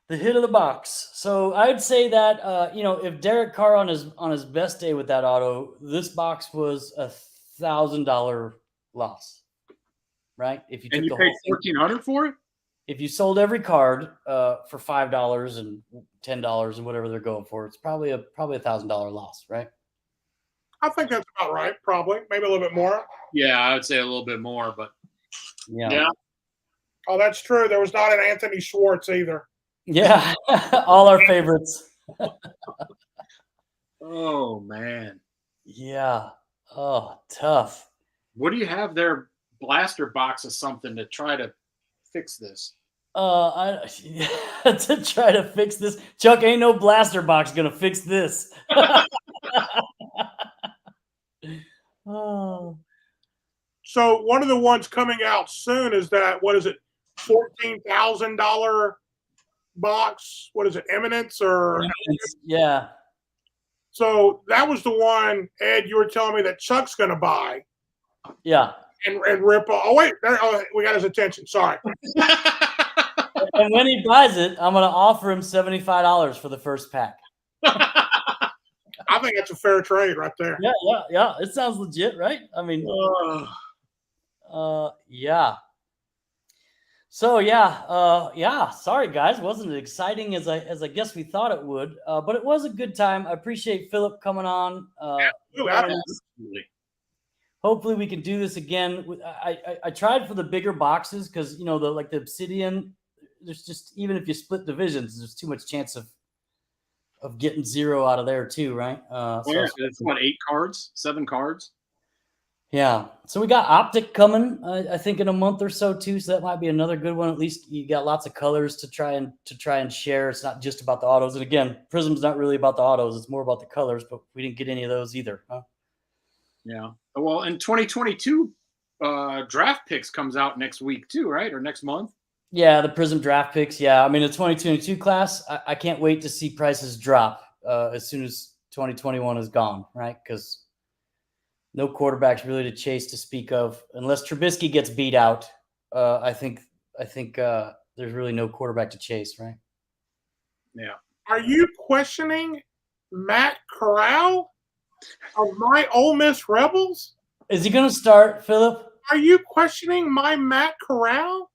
the hit of the box. So I'd say that if Derek Carr on his best day with that auto, this box was $1,000 loss, right? If you and you paid $1,400 for it, if you sold every card for $5 and $10 and whatever they're going for, it's probably a $1,000 loss, right? I think that's about right. Probably, maybe a little bit more. Yeah, I would say a little bit more, but yeah. Oh, that's true. There was not an Anthony Schwartz either. Yeah, all our favorites. Oh man. Yeah. Oh, tough. What do you have there? Blaster box or something to try to fix this? To try to fix this, Chuck, ain't no blaster box gonna fix this. Oh. So one of the ones coming out soon is that, what is it, $14,000 box? What is it, Eminence or? Yeah. So that was the one, Ed, you were telling me that Chuck's going to buy. Yeah. And rip off. Oh, wait, we got his attention. Sorry. And when he buys it, I'm going to offer him $75 for the first pack. I think that's a fair trade right there. Yeah. It sounds legit, right? I mean, yeah. So yeah. Sorry guys, wasn't as exciting as I guess we thought it would, but it was a good time. I appreciate Philip coming on. Absolutely. Hopefully we can do this again. I tried for the bigger boxes because the Obsidian. There's just, even if you split divisions, there's too much chance of getting 0 out of there too, right? It's what, 8 cards, 7 cards. Yeah. So we got Optic coming, I think, in a month or so too. So that might be another good one. At least you got lots of colors to try and share. It's not just about the autos. And again, Prizm's not really about the autos. It's more about the colors. But we didn't get any of those either, huh? Yeah. Well, in 2022, draft picks comes out next week too, right? Or next month. Yeah, the Prizm draft picks. Yeah, I mean the 2022 class. I can't wait to see prices drop as soon as 2021 is gone, right? Because no quarterbacks really to chase to speak of, unless Trubisky gets beat out. I think there's really no quarterback to chase, right? Yeah. Are you questioning Matt Corral of my Ole Miss Rebels? Is he going to start, Philip? Are you questioning my Matt Corral?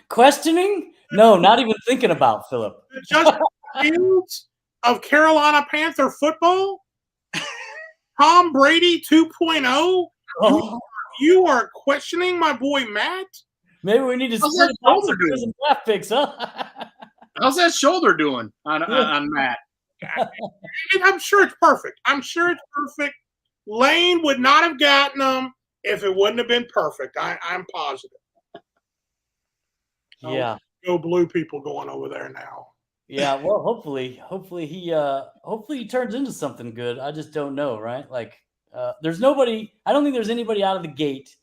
Questioning? No, not even thinking about, Philip. The Justin Fields of Carolina Panther football? Tom Brady 2.0? Oh. You are questioning my boy Matt? Maybe we need to split up some Prizm draft picks, huh? How's that shoulder doing on Matt? I'm sure it's perfect. Lane would not have gotten them if it wouldn't have been perfect. I'm positive. Yeah. Go blue people going over there now. Yeah, well, hopefully he turns into something good. I just don't know, right? Like, there's nobody. I don't think there's anybody out of the gate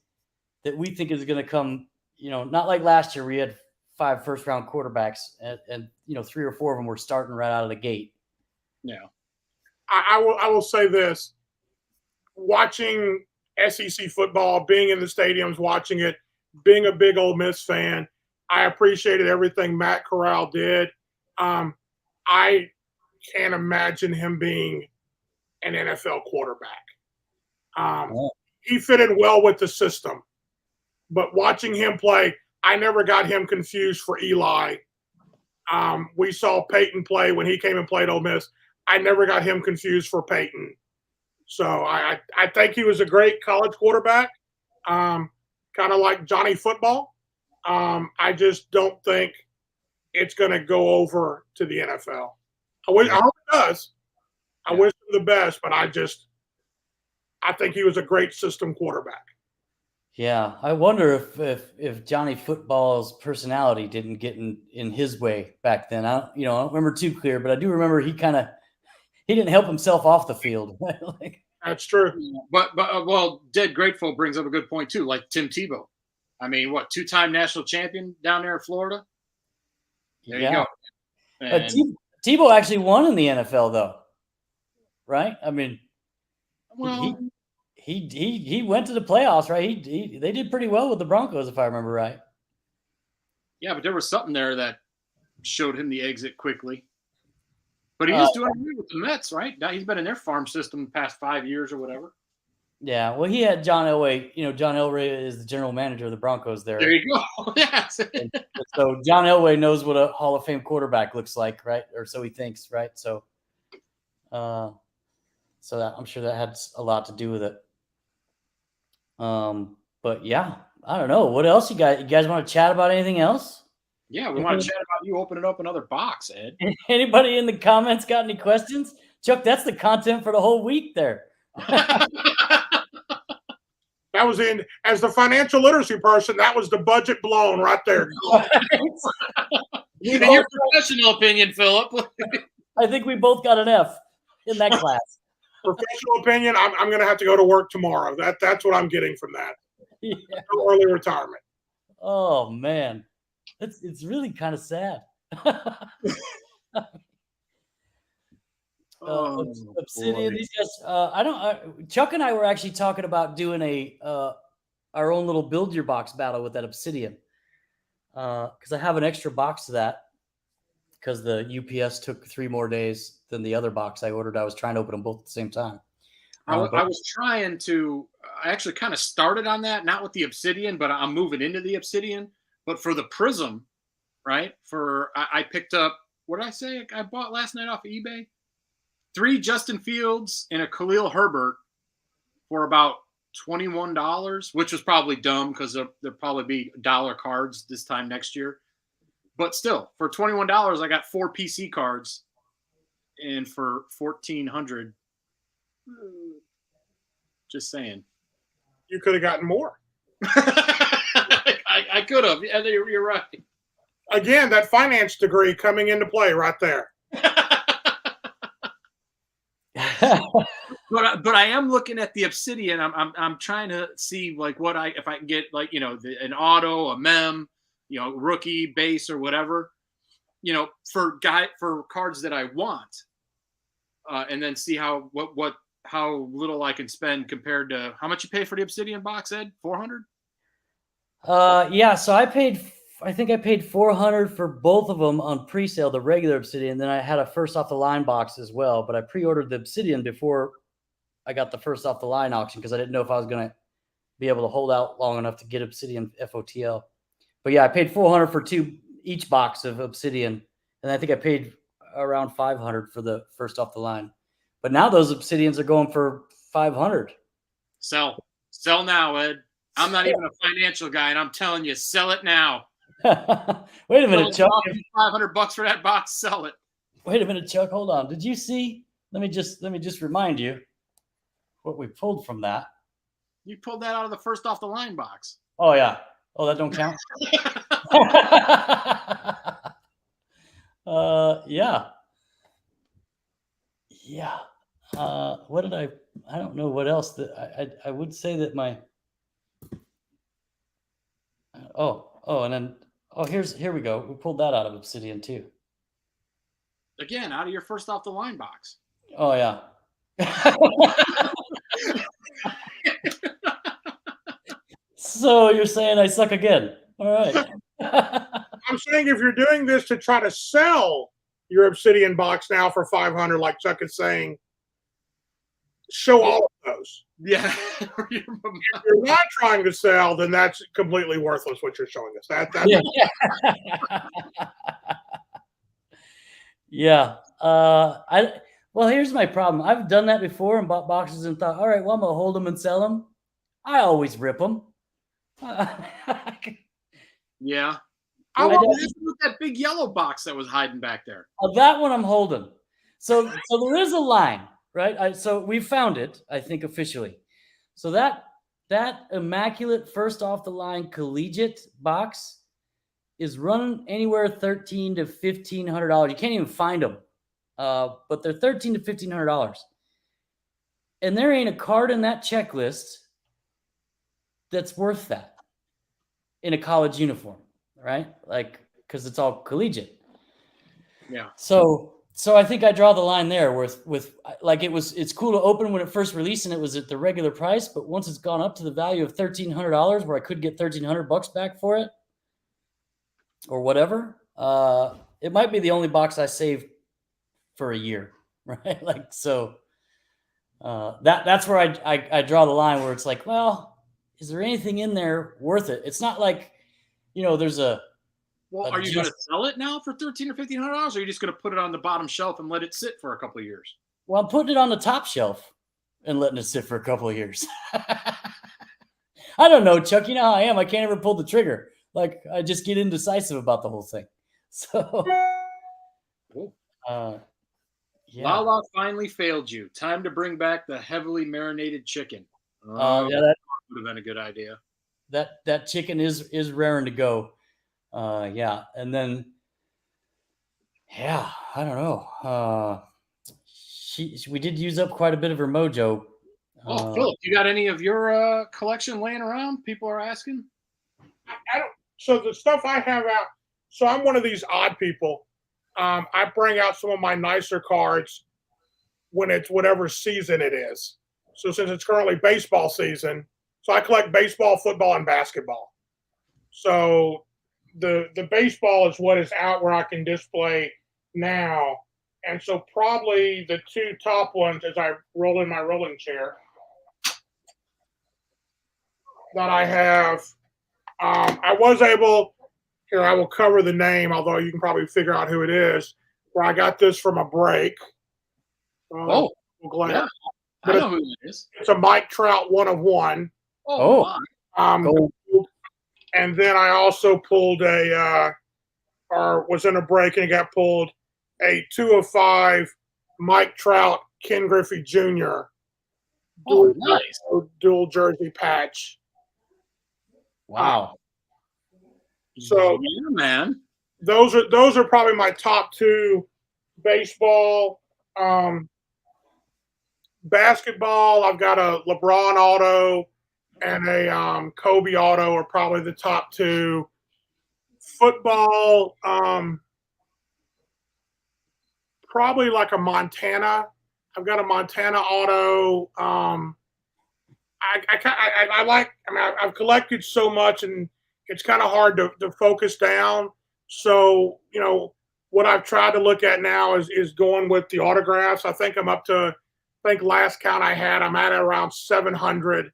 that we think is going to come. Not like last year. We had 5 first-round quarterbacks, and 3 or 4 of them were starting right out of the gate. Yeah, I will say this: watching SEC football, being in the stadiums, watching it, being a big Ole Miss fan, I appreciated everything Matt Corral did. I can't imagine him being an NFL quarterback. He fit in well with the system, but watching him play, I never got him confused for Eli. We saw Peyton play when he came and played Ole Miss. I never got him confused for Peyton. So I think he was a great college quarterback, kind of like Johnny Football. I just don't think it's going to go over to the NFL. I hope it does. I wish him the best, but I think he was a great system quarterback. Yeah, I wonder if Johnny Football's personality didn't get in his way back then. I don't remember too clear, but I do remember he didn't help himself off the field. That's true. But Dead Grateful brings up a good point too, like Tim Tebow. I mean, what, 2-time national champion down there in Florida? There you go. But Tebow actually won in the NFL, though, right? I mean, well, he went to the playoffs, right? They did pretty well with the Broncos, if I remember right. Yeah, but there was something there that showed him the exit quickly. But he is doing good with the Mets, right? He's been in their farm system the past 5 years or whatever. Yeah, well, he had John Elway. John Elway is the general manager of the Broncos there. There you go. Yes. So John Elway knows what a Hall of Fame quarterback looks like, right? Or so he thinks, right? So, that I'm sure that had a lot to do with it. But yeah, I don't know. What else you guys? You guys want to chat about anything else? Yeah, we want to chat about you opening up another box, Ed. Anybody in the comments got any questions? Chuck, that's the content for the whole week there. That was as the financial literacy person, that was the budget blown right there. In your professional opinion, Philip. I think we both got an F in that class. Professional opinion, I'm going to have to go to work tomorrow. That's what I'm getting from that. Yeah. Early retirement. Oh man, it's really kind of sad. Obsidian, these guys. Chuck and I were actually talking about doing our own little build your box battle with that Obsidian, because I have an extra box of that because the UPS took 3 more days than the other box I ordered. I was trying to open them both at the same time. I was trying to. I actually kind of started on that, not with the Obsidian, but I'm moving into the Obsidian. But for the Prizm, right? I picked up, what did I say? I bought last night off of eBay. 3 Justin Fields and a Khalil Herbert for about $21, which was probably dumb because there'll probably be dollar cards this time next year. But still, for $21, I got 4 PC cards, and for $1,400, just saying. You could have gotten more. I could have. Yeah, you're right. Again, that finance degree coming into play right there. But I am looking at the Obsidian. I'm trying to see like if I can get like an auto, a mem, rookie, base, or whatever, for cards that I want, and then see how little I can spend compared to how much you pay for the Obsidian box, Ed? $400? Yeah. So I think I paid $400 for both of them on pre-sale, the regular Obsidian. Then I had a first off the line box as well, but I pre-ordered the Obsidian before I got the first off the line auction because I didn't know if I was going to be able to hold out long enough to get Obsidian FOTL. But yeah, I paid $400 for each box of Obsidian, and I think I paid around $500 for the first off the line. But now those Obsidians are going for $500. Sell now, Ed. I'm not even a financial guy, and I'm telling you, sell it now. Wait a minute, Chuck. $500 for that box, sell it. Wait a minute, Chuck. Hold on. Did you see? Let me just remind you what we pulled from that. You pulled that out of the first off the line box. Oh yeah. Oh, that don't count. Yeah. Yeah. What did I don't know what else that I would say that my. And then here we go. We pulled that out of Obsidian too. Again, out of your first off the line box. Oh yeah. So you're saying I suck again? All right. think if you're doing this to try to sell your Obsidian box now for 500, like Chuck is saying, show all of those. Yeah. If you're not trying to sell, then that's completely worthless what you're showing us. That's yeah. Well, here's my problem. I've done that before and bought boxes and thought, all right, well, I'm gonna hold them and sell them. I always rip them. Yeah. I Oh, don't- with that big yellow box that was hiding back there. That one I'm holding. So there is a line, right? So we found it, I think, officially. So that immaculate first off the line collegiate box is running anywhere $1,300 to $1,500. You can't even find them, but they're $1,300 to $1,500. And there ain't a card in that checklist that's worth that in a college uniform, right? Like, because it's all collegiate. Yeah. So I think I draw the line there with like it's cool to open when it first released and it was at the regular price, but once it's gone up to the value of $1,300 where I could get $1,300 back for it or whatever, it might be the only box I saved for a year, right? Like, so that's where I draw the line where it's like, well, is there anything in there worth it? It's not like, there's Well, are you going to sell it now for $1,300 or $1,500? Or are you just going to put it on the bottom shelf and let it sit for a couple of years? Well, I'm putting it on the top shelf and letting it sit for a couple of years. I don't know, Chuck. You know how I am. I can't ever pull the trigger. Like, I just get indecisive about the whole thing. So, cool. Yeah. Lala finally failed you. Time to bring back the heavily marinated chicken. Yeah, that would have been a good idea. That chicken is raring to go. Yeah, and then I don't know. We did use up quite a bit of her mojo. Philip, you got any of your collection laying around? People are asking. I don't. So the stuff I have out. So I'm one of these odd people. I bring out some of my nicer cards when it's whatever season it is. So since it's currently baseball season, so I collect baseball, football, and basketball. So the baseball is what is out where I can display now. And so probably the two top ones as I roll in my rolling chair that I have, I was able, here I will cover the name, although you can probably figure out who it is, where I got this from a break. Yeah. I know who it is. It's a Mike Trout 1 of 1. Oh. And then I also pulled or was in a break and it got pulled, a 2 of 5 Mike Trout, Ken Griffey Jr. Nice. Dual jersey patch. Wow. So yeah, man. Those are probably my top 2. Baseball, basketball, I've got a LeBron auto and a Kobe auto are probably the top 2. Football, probably like a Montana. I've got a Montana auto. I've collected so much and it's kind of hard to focus down. So, what I've tried to look at now is going with the autographs. I think I'm up to, last count I had, I'm at around 700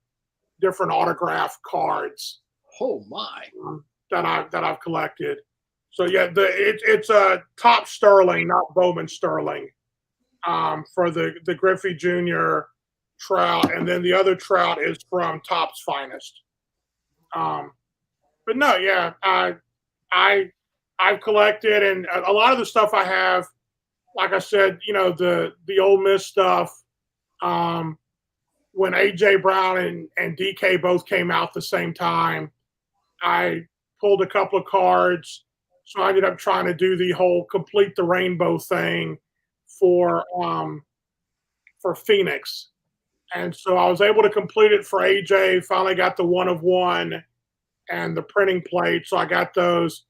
different autograph cards. Oh my! That I've collected. So yeah, it's a top Sterling, not Bowman Sterling, for the Griffey Jr. Trout, and then the other Trout is from Topps Finest. But no, yeah, I've collected, and a lot of the stuff I have, like I said, the Ole Miss stuff. When AJ Brown and DK both came out the same time, I pulled a couple of cards. So I ended up trying to do the whole complete the rainbow thing for Phoenix. And so I was able to complete it for AJ, finally got the 1 of 1 and the printing plate. So I got those.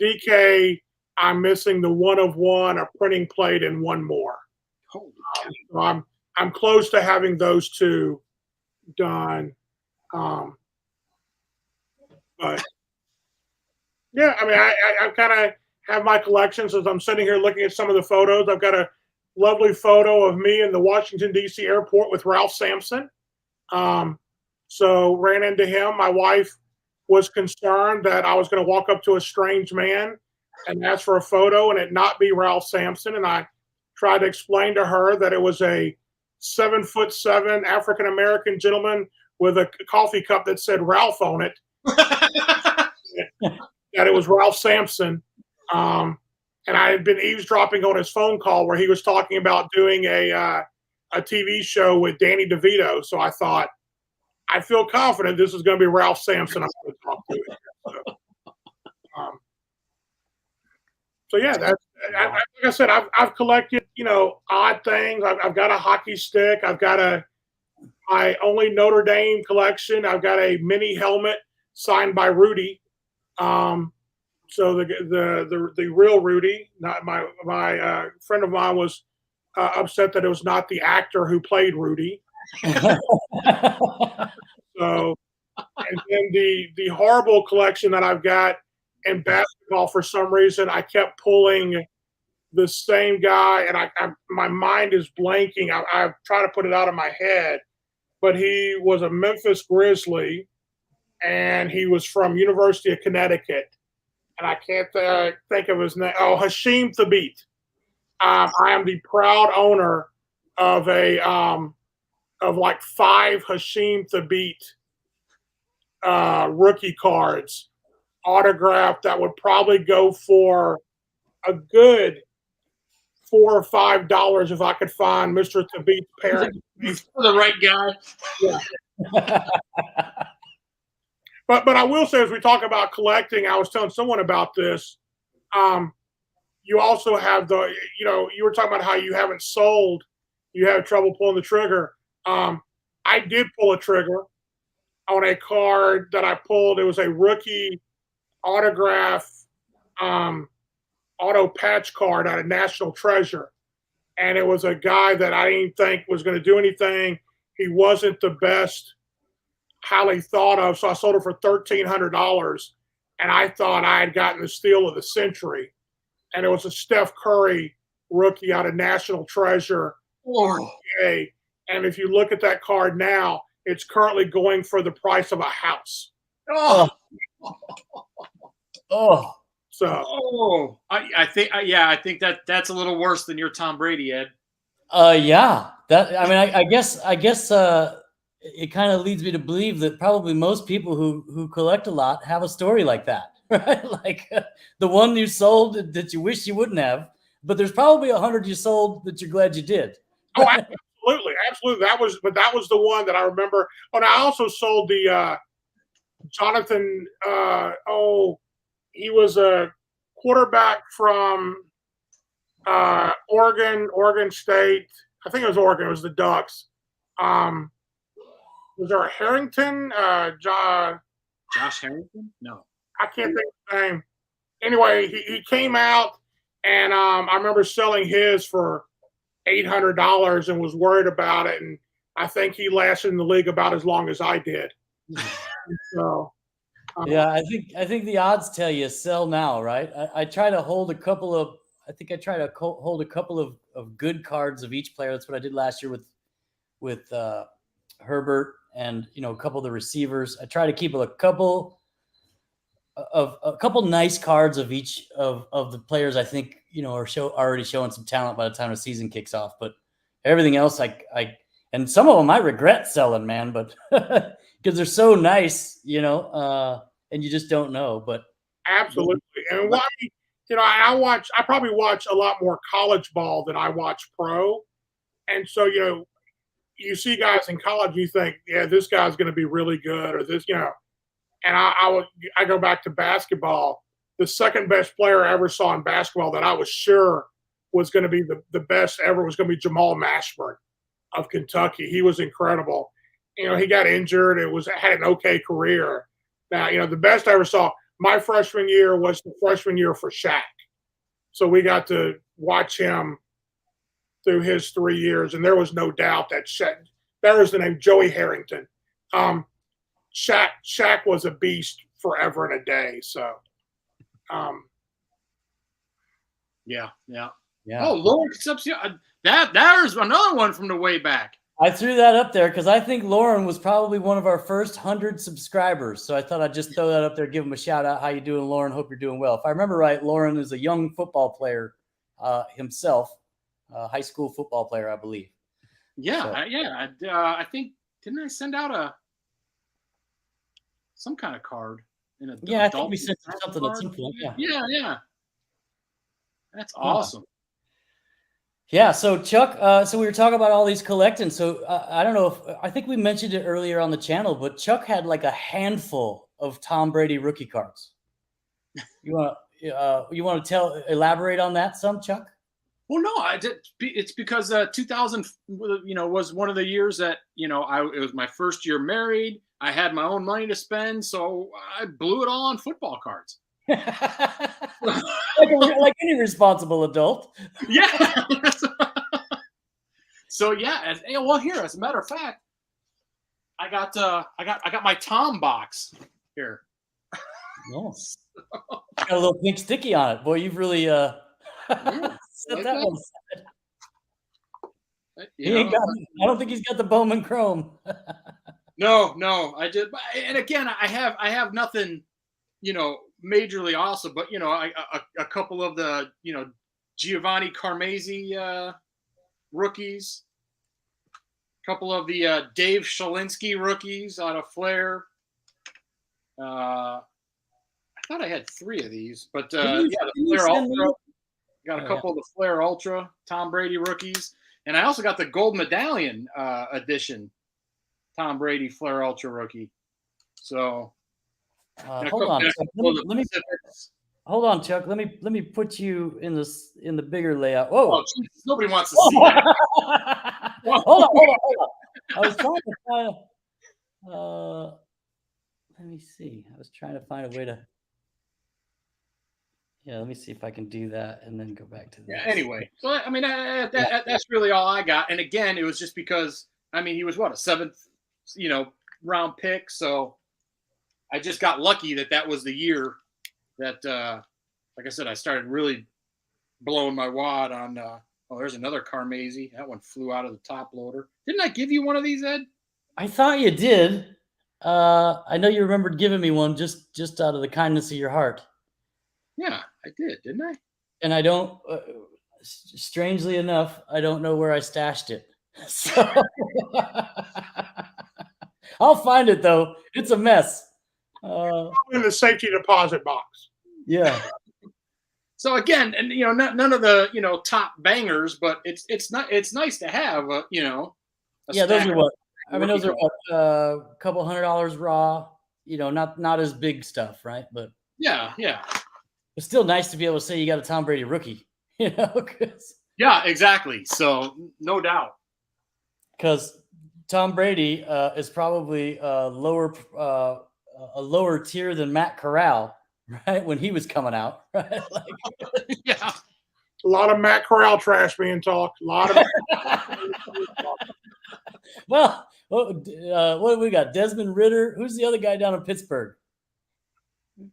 DK, I'm missing the 1 of 1, a printing plate, and one more. So I'm close to having those 2 done. But yeah, I mean, I'm kind of have my collections. As I'm sitting here looking at some of the photos, I've got a lovely photo of me in the Washington, D.C. airport with Ralph Sampson. So ran into him. My wife was concerned that I was going to walk up to a strange man and ask for a photo and it not be Ralph Sampson. And I tried to explain to her that it was a 7'7" African-American gentleman with a coffee cup that said Ralph on it. That it was Ralph Sampson. And I had been eavesdropping on his phone call where he was talking about doing a TV show with Danny DeVito. So I thought, I feel confident this is going to be Ralph Sampson I'm going to talk to. So yeah, that's like I said. I've collected odd things. I've got a hockey stick. I've got my only Notre Dame collection. I've got a mini helmet signed by Rudy. So the real Rudy, not my friend of mine was upset that it was not the actor who played Rudy. So, and then the horrible collection that I've got in basketball, for some reason, I kept pulling the same guy, and my mind is blanking. I try to put it out of my head, but he was a Memphis Grizzly, and he was from University of Connecticut, and I can't think of his name. Oh, Hashim Thabit. I am the proud owner of of like 5 Hashim Thabit rookie cards, autographed, that would probably go for a good $4 or $5 if I could find Mr. Thabit's parents. For the right guy. Yeah. But I will say, as we talk about collecting, I was telling someone about this. You also have you were talking about how you haven't sold, you have trouble pulling the trigger. I did pull a trigger on a card that I pulled. It was a rookie autograph auto patch card out of National Treasure. And it was a guy that I didn't think was going to do anything. He wasn't the best, highly thought of. So I sold it for $1,300. And I thought I had gotten the steal of the century. And it was a Steph Curry rookie out of National Treasure. Oh. And if you look at that card now, it's currently going for the price of a house. Oh. Oh. So. I think that's a little worse than your Tom Brady, Ed. Yeah. I guess it kind of leads me to believe that probably most people who collect a lot have a story like that, right? Like the one you sold that you wish you wouldn't have, but there's probably 100 you sold that you're glad you did. Oh, absolutely. That was the one that I remember. Oh, and I also sold the Jonathan. He was a quarterback from Oregon State. I think it was Oregon. It was the Ducks. Was there a Harrington? Josh Harrington? No, I can't think of his name. Anyway, he came out, and I remember selling his for $800 and was worried about it. And I think he lasted in the league about as long as I did. So. Yeah, I think the odds tell you sell now, right? I try to hold a couple of. I think I try to hold a couple of good cards of each player. That's what I did last year with Herbert and a couple of the receivers. I try to keep a couple nice cards of each of the players I think are already showing some talent by the time the season kicks off. But everything else, I and some of them I regret selling, man, but because they're so nice, and you just don't know. But absolutely, and I probably watch a lot more college ball than I watch pro, and so you see guys in college, you think, yeah, this guy's going to be really good, or this, and I go back to basketball. The second best player I ever saw in basketball that I was sure was going to be the best ever was going to be Jamal Mashburn of Kentucky. He was incredible. He got injured. Had an okay career. Now, the best I ever saw my freshman year was the freshman year for Shaq. So we got to watch him through his 3 years, and there was no doubt that Shaq. There was the name Joey Harrington. Shaq was a beast forever and a day. So, Yeah. Yeah. Oh, Lauren Concepcion. There's another one from the way back. I threw that up there because I think Lauren was probably one of our first 100 subscribers. So I thought I'd just throw that up there, give him a shout out. How you doing, Lauren? Hope you're doing well. If I remember right, Lauren is a young football player himself, high school football player, I believe. Yeah, So. I think, didn't I send out some kind of card? I think we sent something at some point. Yeah. That's awesome. Yeah. So Chuck, so we were talking about all these collecting. So I don't know I think we mentioned it earlier on the channel, but Chuck had like a handful of Tom Brady rookie cards. You want to elaborate on that some, Chuck? Well, no, it's because 2000, was one of the years that, it was my first year married. I had my own money to spend, so I blew it all on football cards. like any responsible adult. Yeah. So yeah, here, as a matter of fact, I got my Tom box here. Nice. Got a little pink sticky on it. Boy, you've really set that one aside. I don't think he's got the Bowman Chrome. No, I did. And again, I have nothing, majorly awesome, but a couple of the, Giovanni Carmazzi rookies, a couple of the Dave Shalinsky rookies out of Flair. I thought I had 3 of these, but the Flair Ultra. Got a couple of the Flair Ultra Tom Brady rookies, and I also got the gold medallion edition Tom Brady Flair Ultra rookie. So hold on, Chuck. Let me put you in the bigger layout. Whoa! Oh, Jesus, nobody wants to see that. Hold on. I was trying to find. Let me see. I was trying to find a way to. Yeah, let me see if I can do that and then go back to this. Yeah, anyway, so I mean, that's really all I got. And again, it was just because he was a 7th, round pick. So I just got lucky that was the year that, like I said, I started really blowing my wad on. There's another Carmazzi. That one flew out of the top loader. Didn't I give you one of these, Ed? I thought you did. I know you remembered giving me one just out of the kindness of your heart. Yeah, I did, didn't I? And I don't, strangely enough, I don't know where I stashed it. So I'll find it though. It's a mess. In the safety deposit box. Yeah. So again, and none of the top bangers, but it's nice to have those are what those are a couple $100 raw. Not as big stuff, right? But yeah. It's still nice to be able to say you got a Tom Brady rookie, Yeah, exactly. So no doubt. Because Tom Brady is probably a lower tier than Matt Corral, right? When he was coming out, right? Yeah. A lot of Matt Corral trash being talked. A lot of. Well, what do we got? Desmond Ritter. Who's the other guy down in Pittsburgh?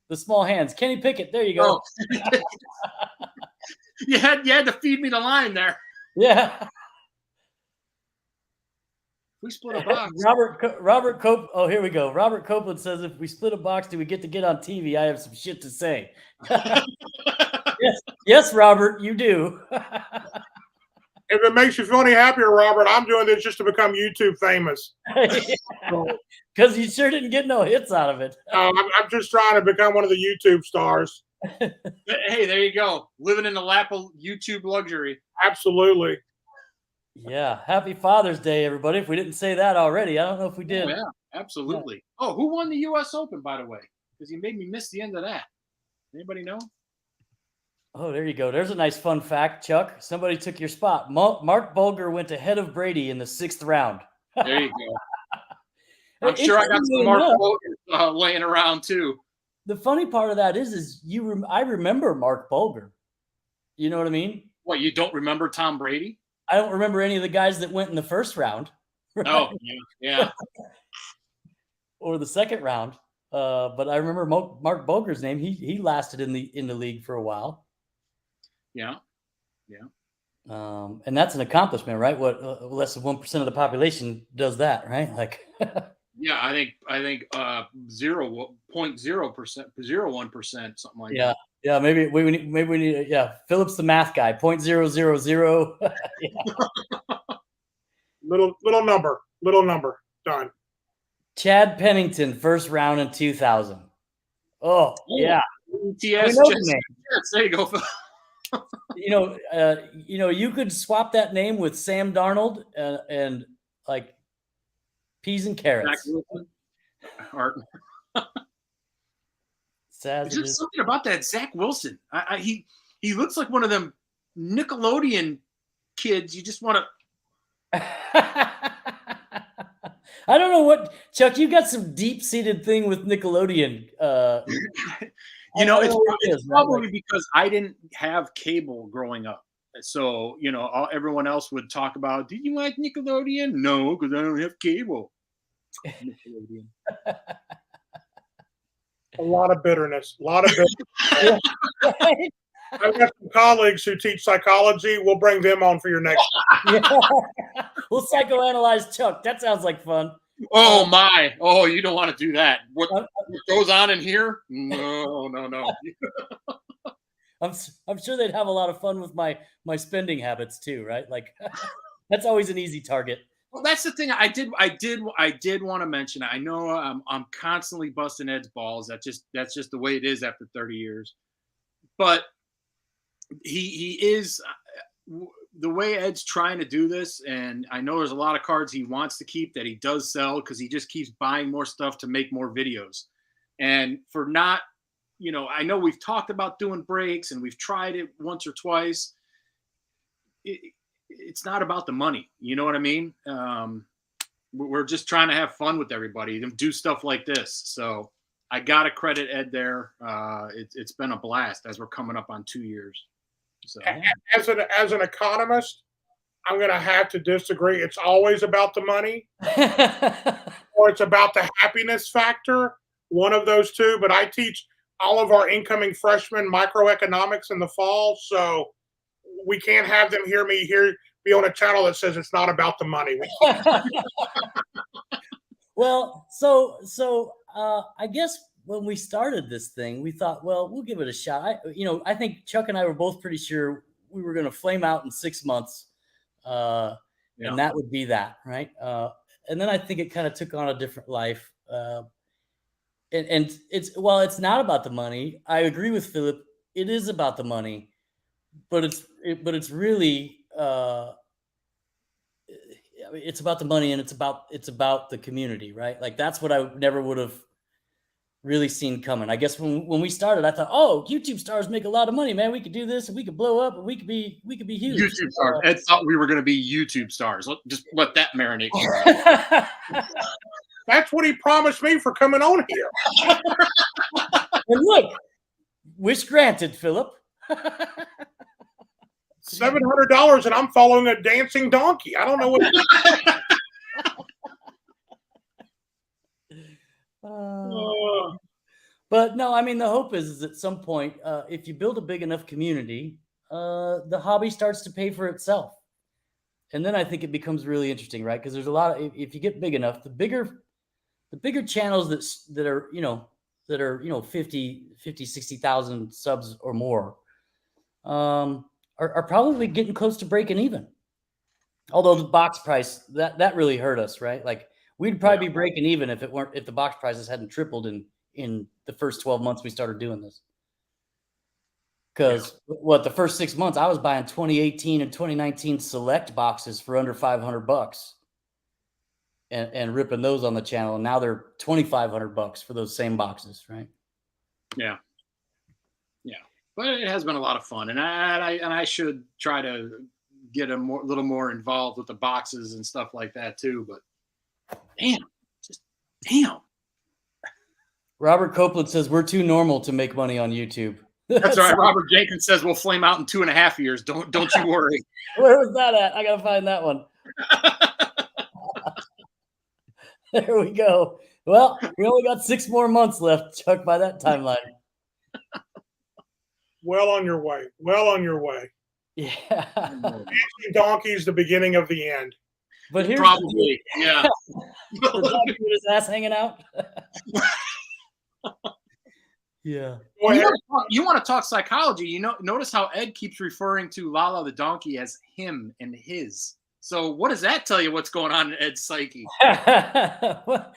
The small hands. Kenny Pickett. There you go. Oh. you had to feed me the line there. Yeah. We split a box. Robert Cope. Oh, here we go. Robert Copeland says, if we split a box, do we get to get on TV? I have some shit to say. Yes, Robert, you do. If it makes you feel any happier, Robert, I'm doing this just to become YouTube famous. Because you sure didn't get no hits out of it. I'm just trying to become one of the YouTube stars. Hey, there you go. Living in the lap of YouTube luxury. Absolutely. Yeah. Happy Father's Day, everybody. If we didn't say that already, I don't know if we did. Oh, yeah, absolutely. Yeah. Oh, who won the U.S. Open, by the way? Because you made me miss the end of that. Anybody know? Oh, there you go. There's a nice fun fact, Chuck. Somebody took your spot. Mark Bulger went ahead of Brady in the 6th round. There you go. I'm sure I got some Mark Bulger laying around too. The funny part of that is I remember Mark Bulger. You know what I mean? What, you don't remember Tom Brady? I don't remember any of the guys that went in the 1st round. Right? Oh, yeah. Or the 2nd round. But I remember Mark Bulger's name. He lasted in the league for a while. Yeah. Yeah. And that's an accomplishment, right? What less than 1% of the population does that, right? Like, Yeah. I think 0.0%, 0.01%, something like yeah, that. yeah. Maybe we need. Yeah, Philip's the math guy. 0.000. Yeah. Little number. Done. Chad Pennington, first round in 2000. Oh, Oh, yeah. We ETS know the Jets. name. There you go. You could swap that name with Sam Darnold and like peas and Zach carrots. Wilson. Or, Sad there's as it just is. something about that Zach Wilson. He looks like one of them Nickelodeon kids. You just want to. I don't know what, Chuck, you got some deep-seated thing with Nickelodeon. It's probably because I didn't have cable growing up. So, everyone else would talk about, did you like Nickelodeon? No, because I don't have cable. Nickelodeon. A lot of bitterness. Yeah. I've got some colleagues who teach psychology. We'll bring them on for your next. Yeah. We'll psychoanalyze Chuck. That sounds like fun. Oh my! Oh, you don't want to do that. What goes on in here? No. I'm sure they'd have a lot of fun with my spending habits too, right? Like that's always an easy target. Well, that's the thing. I did want to mention. I know I'm constantly busting Ed's balls. That's just the way it is after 30 years. But he is the way Ed's trying to do this, and I know there's a lot of cards he wants to keep that he does sell because he just keeps buying more stuff to make more videos. And for not, I know we've talked about doing breaks and we've tried it once or twice. It's not about the money. You know what I mean? We're just trying to have fun with everybody and do stuff like this. So I got to credit Ed there. It's been a blast as we're coming up on 2 years. So As an economist, I'm going to have to disagree. It's always about the money, or it's about the happiness factor. One of those two. But I teach all of our incoming freshmen microeconomics in the fall, so we can't have them be on a channel that says it's not about the money. Well, so I guess when we started this thing, we thought, well, we'll give it a shot. I think Chuck and I were both pretty sure we were going to flame out in 6 months, and that would be that, right? And then I think it kind of took on a different life. And it's not about the money. I agree with Philip. It is about the money, but it's really it's about the money, and it's about the community, right? Like that's what I never would have really seen coming. I guess when we started, I thought, oh, YouTube stars make a lot of money, man. We could do this, and we could blow up, and we could be huge. YouTube stars. Ed thought we were going to be YouTube stars. Just let that marinate. That's what he promised me for coming on here. And look, wish granted, Philip. $700, and I'm following a dancing donkey. I don't know what. But no, I mean, the hope is at some point, if you build a big enough community, the hobby starts to pay for itself. And then I think it becomes really interesting, right? Because there's a lot of, if you get big enough, the bigger channels that are 50, 60,000 subs or more are probably getting close to breaking even. Although the box price, that really hurt us, right? Like we'd probably be breaking even if the box prices hadn't tripled in the first 12 months we started doing this. Because the first 6 months I was buying 2018 and 2019 select boxes for under $500 and ripping those on the channel, and now they're $2,500 for those same boxes, right? Yeah. But it has been a lot of fun, and I should try to get little more involved with the boxes and stuff like that too. But damn. Robert Copeland says we're too normal to make money on YouTube. That's all right. Robert Jenkins says we'll flame out in 2.5 years. Don't you worry. Where was that at? I gotta find that one. There we go. Well, we only got 6 more months left, Chuck, by that timeline. Well on your way. Well on your way. Yeah. Donkey's the beginning of the end. But here's Probably, yeah. the donkey with his ass hanging out. Yeah. You want to talk psychology? Notice how Ed keeps referring to Lala the donkey as him and his. So what does that tell you? What's going on in Ed's psyche? What?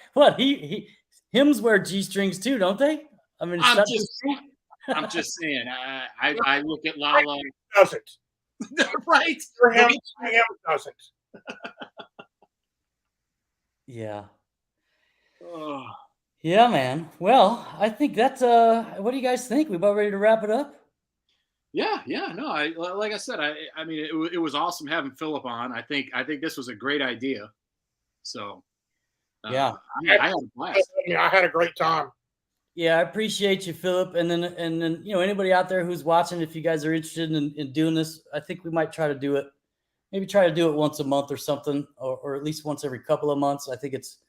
Hims wear G-strings too, don't they? I mean, I'm just saying. I look at Lala. Doesn't. Right. For him doesn't. Yeah. Oh. Yeah, man. Well, I think that's what do you guys think? We about ready to wrap it up? Yeah. No, like I said, I mean, it was awesome having Philip on. I think this was a great idea. So yeah, I had a blast. I had a great time. Yeah, I appreciate you, Philip. And then anybody out there who's watching, if you guys are interested in doing this, I think we might try to do it. Maybe try to do it once a month or something, or at least once every couple of months. I think it's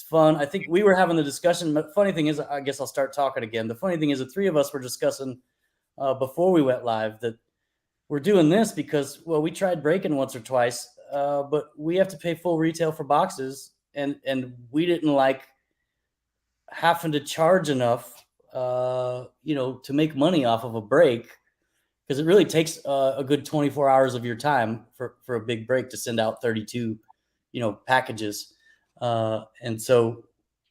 fun. I think we were having the discussion. But funny thing is, I guess I'll start talking again. The funny thing is, the three of us were discussing before we went live that we're doing this because, well, we tried breaking once or twice, but we have to pay full retail for boxes, and we didn't like having to charge enough, to make money off of a break, because it really takes a good 24 hours of your time for a big break to send out 32, packages. And so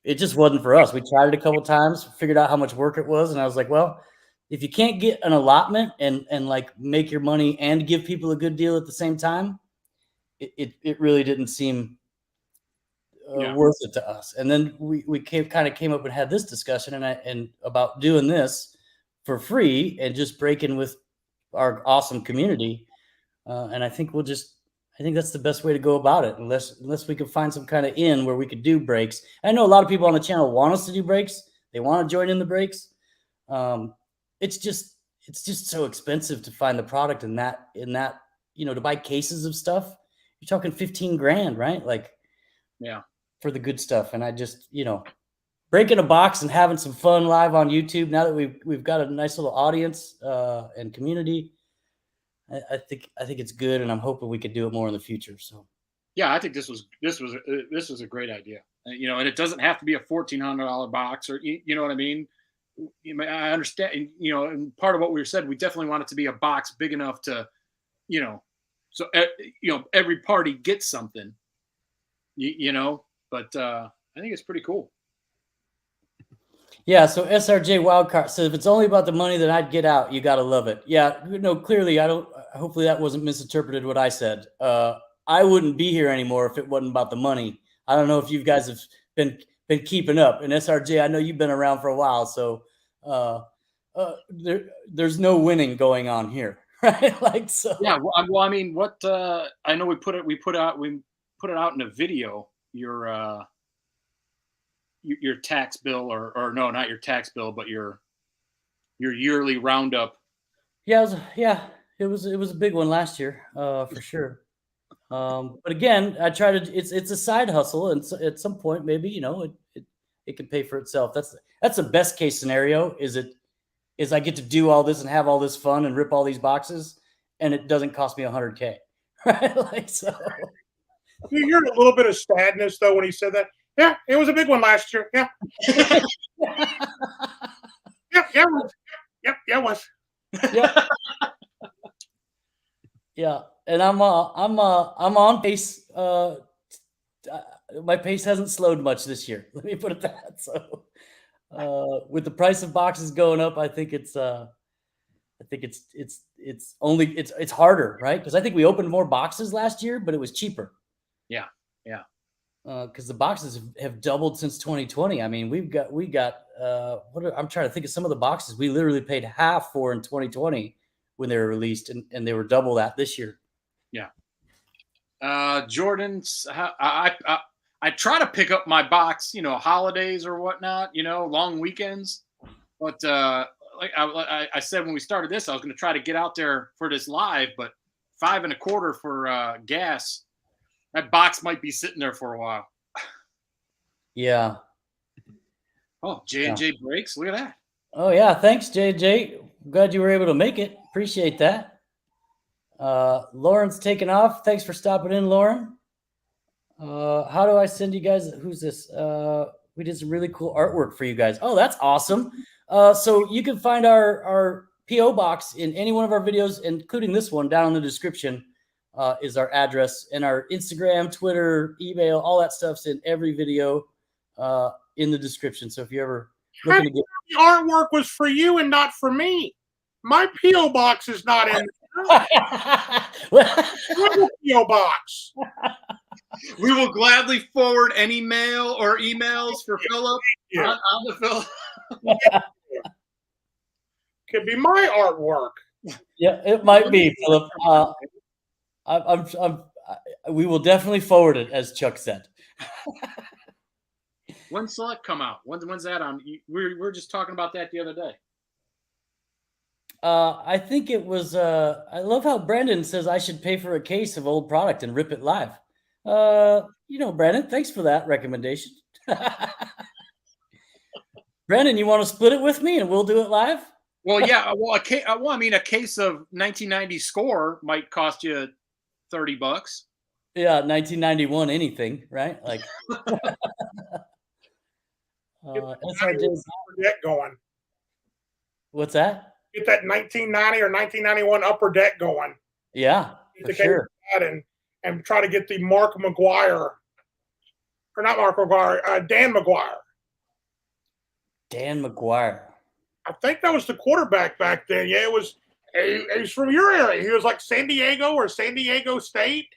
it just wasn't for us. We tried it a couple of times, figured out how much work it was. And I was like, well, if you can't get an allotment and like make your money and give people a good deal at the same time, it really didn't seem worth it to us. And then we came up and had this discussion and about doing this for free and just breaking with our awesome community. And I think that's the best way to go about it, unless we can find some kind of in where we could do breaks. I know a lot of people on the channel want us to do breaks. They want to join in the breaks. It's just so expensive to find the product in that, to buy cases of stuff. You're talking 15 grand, right? Like, yeah, for the good stuff. And I just, breaking a box and having some fun live on YouTube. Now that we've got a nice little audience and community, I think it's good, and I'm hoping we could do it more in the future. So, yeah, I think this was a great idea. And it doesn't have to be a $1,400 box, or you know what I mean. I understand, and part of what we said, we definitely want it to be a box big enough to, so every party gets something, But I think it's pretty cool. Yeah, so SRJ Wildcard says, if it's only about the money, then I'd get out. You got to love it. Yeah, clearly hopefully that wasn't misinterpreted what I said. I wouldn't be here anymore if it wasn't about the money. I don't know if you guys have been keeping up. And SRJ, I know you've been around for a while, so there's no winning going on here, right? Like, so. Yeah, well, I mean, what I know we put it out in a video. Your tax bill, or no, not your tax bill, but your yearly roundup. Yeah, it was a big one last year, for sure. But again, I try to. It's a side hustle, and so at some point, maybe it can pay for itself. That's the best case scenario. Is I get to do all this and have all this fun and rip all these boxes, and it doesn't cost me $100K, right? Like, so. You heard a little bit of sadness though when he said that. Yeah, it was a big one last year. Yeah. It was. Yep, it was. Yeah. Yeah, and I'm on pace. My pace hasn't slowed much this year. Let me put it that. So, with the price of boxes going up, I think it's harder, right? Because I think we opened more boxes last year, but it was cheaper. Yeah. Because the boxes have doubled since 2020. I mean, we got. I'm trying to think of some of the boxes we literally paid half for in 2020 when they were released, and they were double that this year. Yeah. Jordan's. I try to pick up my box, holidays or whatnot, long weekends, but like I said when we started this, I was going to try to get out there for this live, but $5.25 for gas. That box might be sitting there for a while. Yeah. Oh, J&J Breaks. Look at that. Oh, yeah. Thanks, J&J. I'm glad you were able to make it. Appreciate that. Lauren's taking off. Thanks for stopping in, Lauren. How do I send you guys? Who's this? We did some really cool artwork for you guys. Oh, that's awesome. So you can find our P.O. box in any one of our videos, including this one down in the description is our address, and our Instagram, Twitter, email, all that stuff's in every video in the description. So if you ever looking to get The artwork was for you and not for me. My P.O. box is not in the P.O. box. We will gladly forward any mail or emails for Philip on the Philip. Could be my artwork. Yeah, it might be, Philip. We will definitely forward it, as Chuck said. When's Select come out? When's that on? We were just talking about that the other day. I think it was. I love how Brandon says I should pay for a case of old product and rip it live. Brandon, thanks for that recommendation. Brandon, you want to split it with me and we'll do it live? Well, yeah. Well, a case of 1990 Score might cost you $30. Yeah, 1991 anything, right? Like SRJ's Deck going. What's that? Get that 1990 or 1991 Upper Deck going. Yeah, for sure. And try to get the Mark McGuire, or not Mark McGuire, Dan McGuire. Dan McGuire. I think that was the quarterback back then. Yeah, it was. He's from your area. He was like San Diego or San Diego State.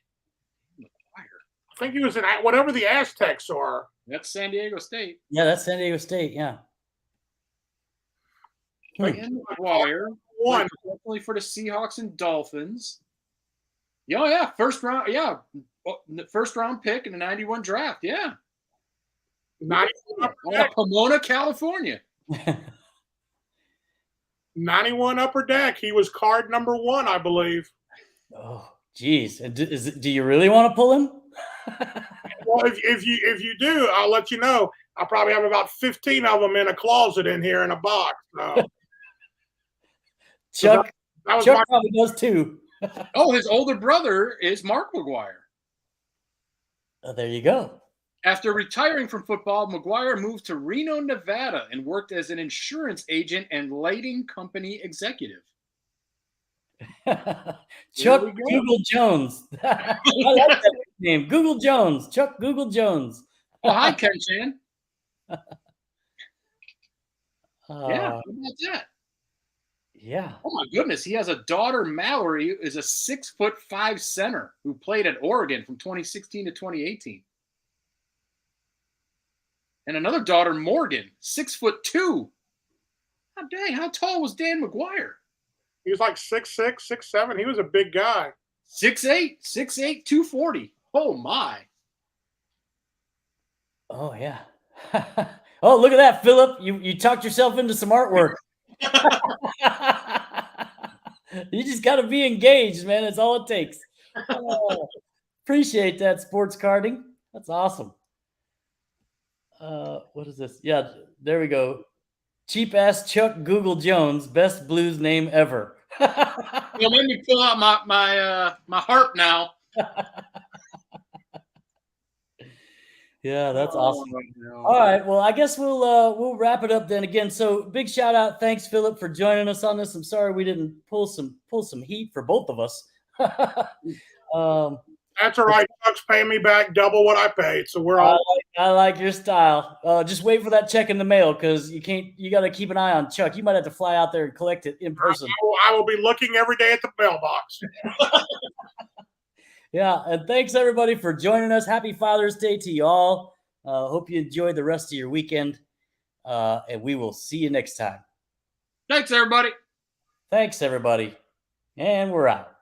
I think he was in whatever the Aztecs are. That's San Diego State. Yeah, that's San Diego State. Yeah. Dan McGuire. One definitely for the Seahawks and Dolphins. Oh yeah, first round. Yeah, first round pick in the '91 draft. Yeah. 91 Pomona, California. 91 Upper Deck. He was card number 1, I believe. Oh, geez. Do you really want to pull him? Well, if you do, I'll let you know. I probably have about 15 of them in a closet in here in a box. So. Chuck probably does too. Oh, his older brother is Mark McGuire. Oh, there you go. After retiring from football, McGuire moved to Reno, Nevada, and worked as an insurance agent and lighting company executive. Chuck Google Jones. I like that name. Google Jones. Chuck Google Jones. Oh, hi, Ken Chan. Yeah, how about that? Yeah. Oh my goodness, he has a daughter, Mallory, who is a 6'5" center who played at Oregon from 2016 to 2018. And another daughter, Morgan, 6'2". Oh, dang, how tall was Dan McGuire? He was like 6'6", 6'7". He was a big guy. 6'8", 240. Oh my. Oh yeah. Oh, look at that, Philip. You talked yourself into some artwork. You just got to be engaged, man. That's all it takes. Appreciate that, sports carding. That's awesome. What is this? Yeah, there we go. Cheap ass Chuck Google Jones, best blues name ever. Well, let me pull out my harp now. Yeah, that's awesome. All right, well, I guess we'll wrap it up then. Again, so big shout out, thanks Philip for joining us on this. I'm sorry we didn't pull some heat for both of us. That's all right. Chuck's paying me back double what I paid, so we're all. I like your style. Just wait for that check in the mail because you got to keep an eye on Chuck. You might have to fly out there and collect it in person. I will be looking every day at the mailbox. Yeah, and thanks everybody for joining us. Happy Father's Day to you all. Hope you enjoy the rest of your weekend, and we will see you next time. Thanks, everybody. Thanks, everybody, and we're out.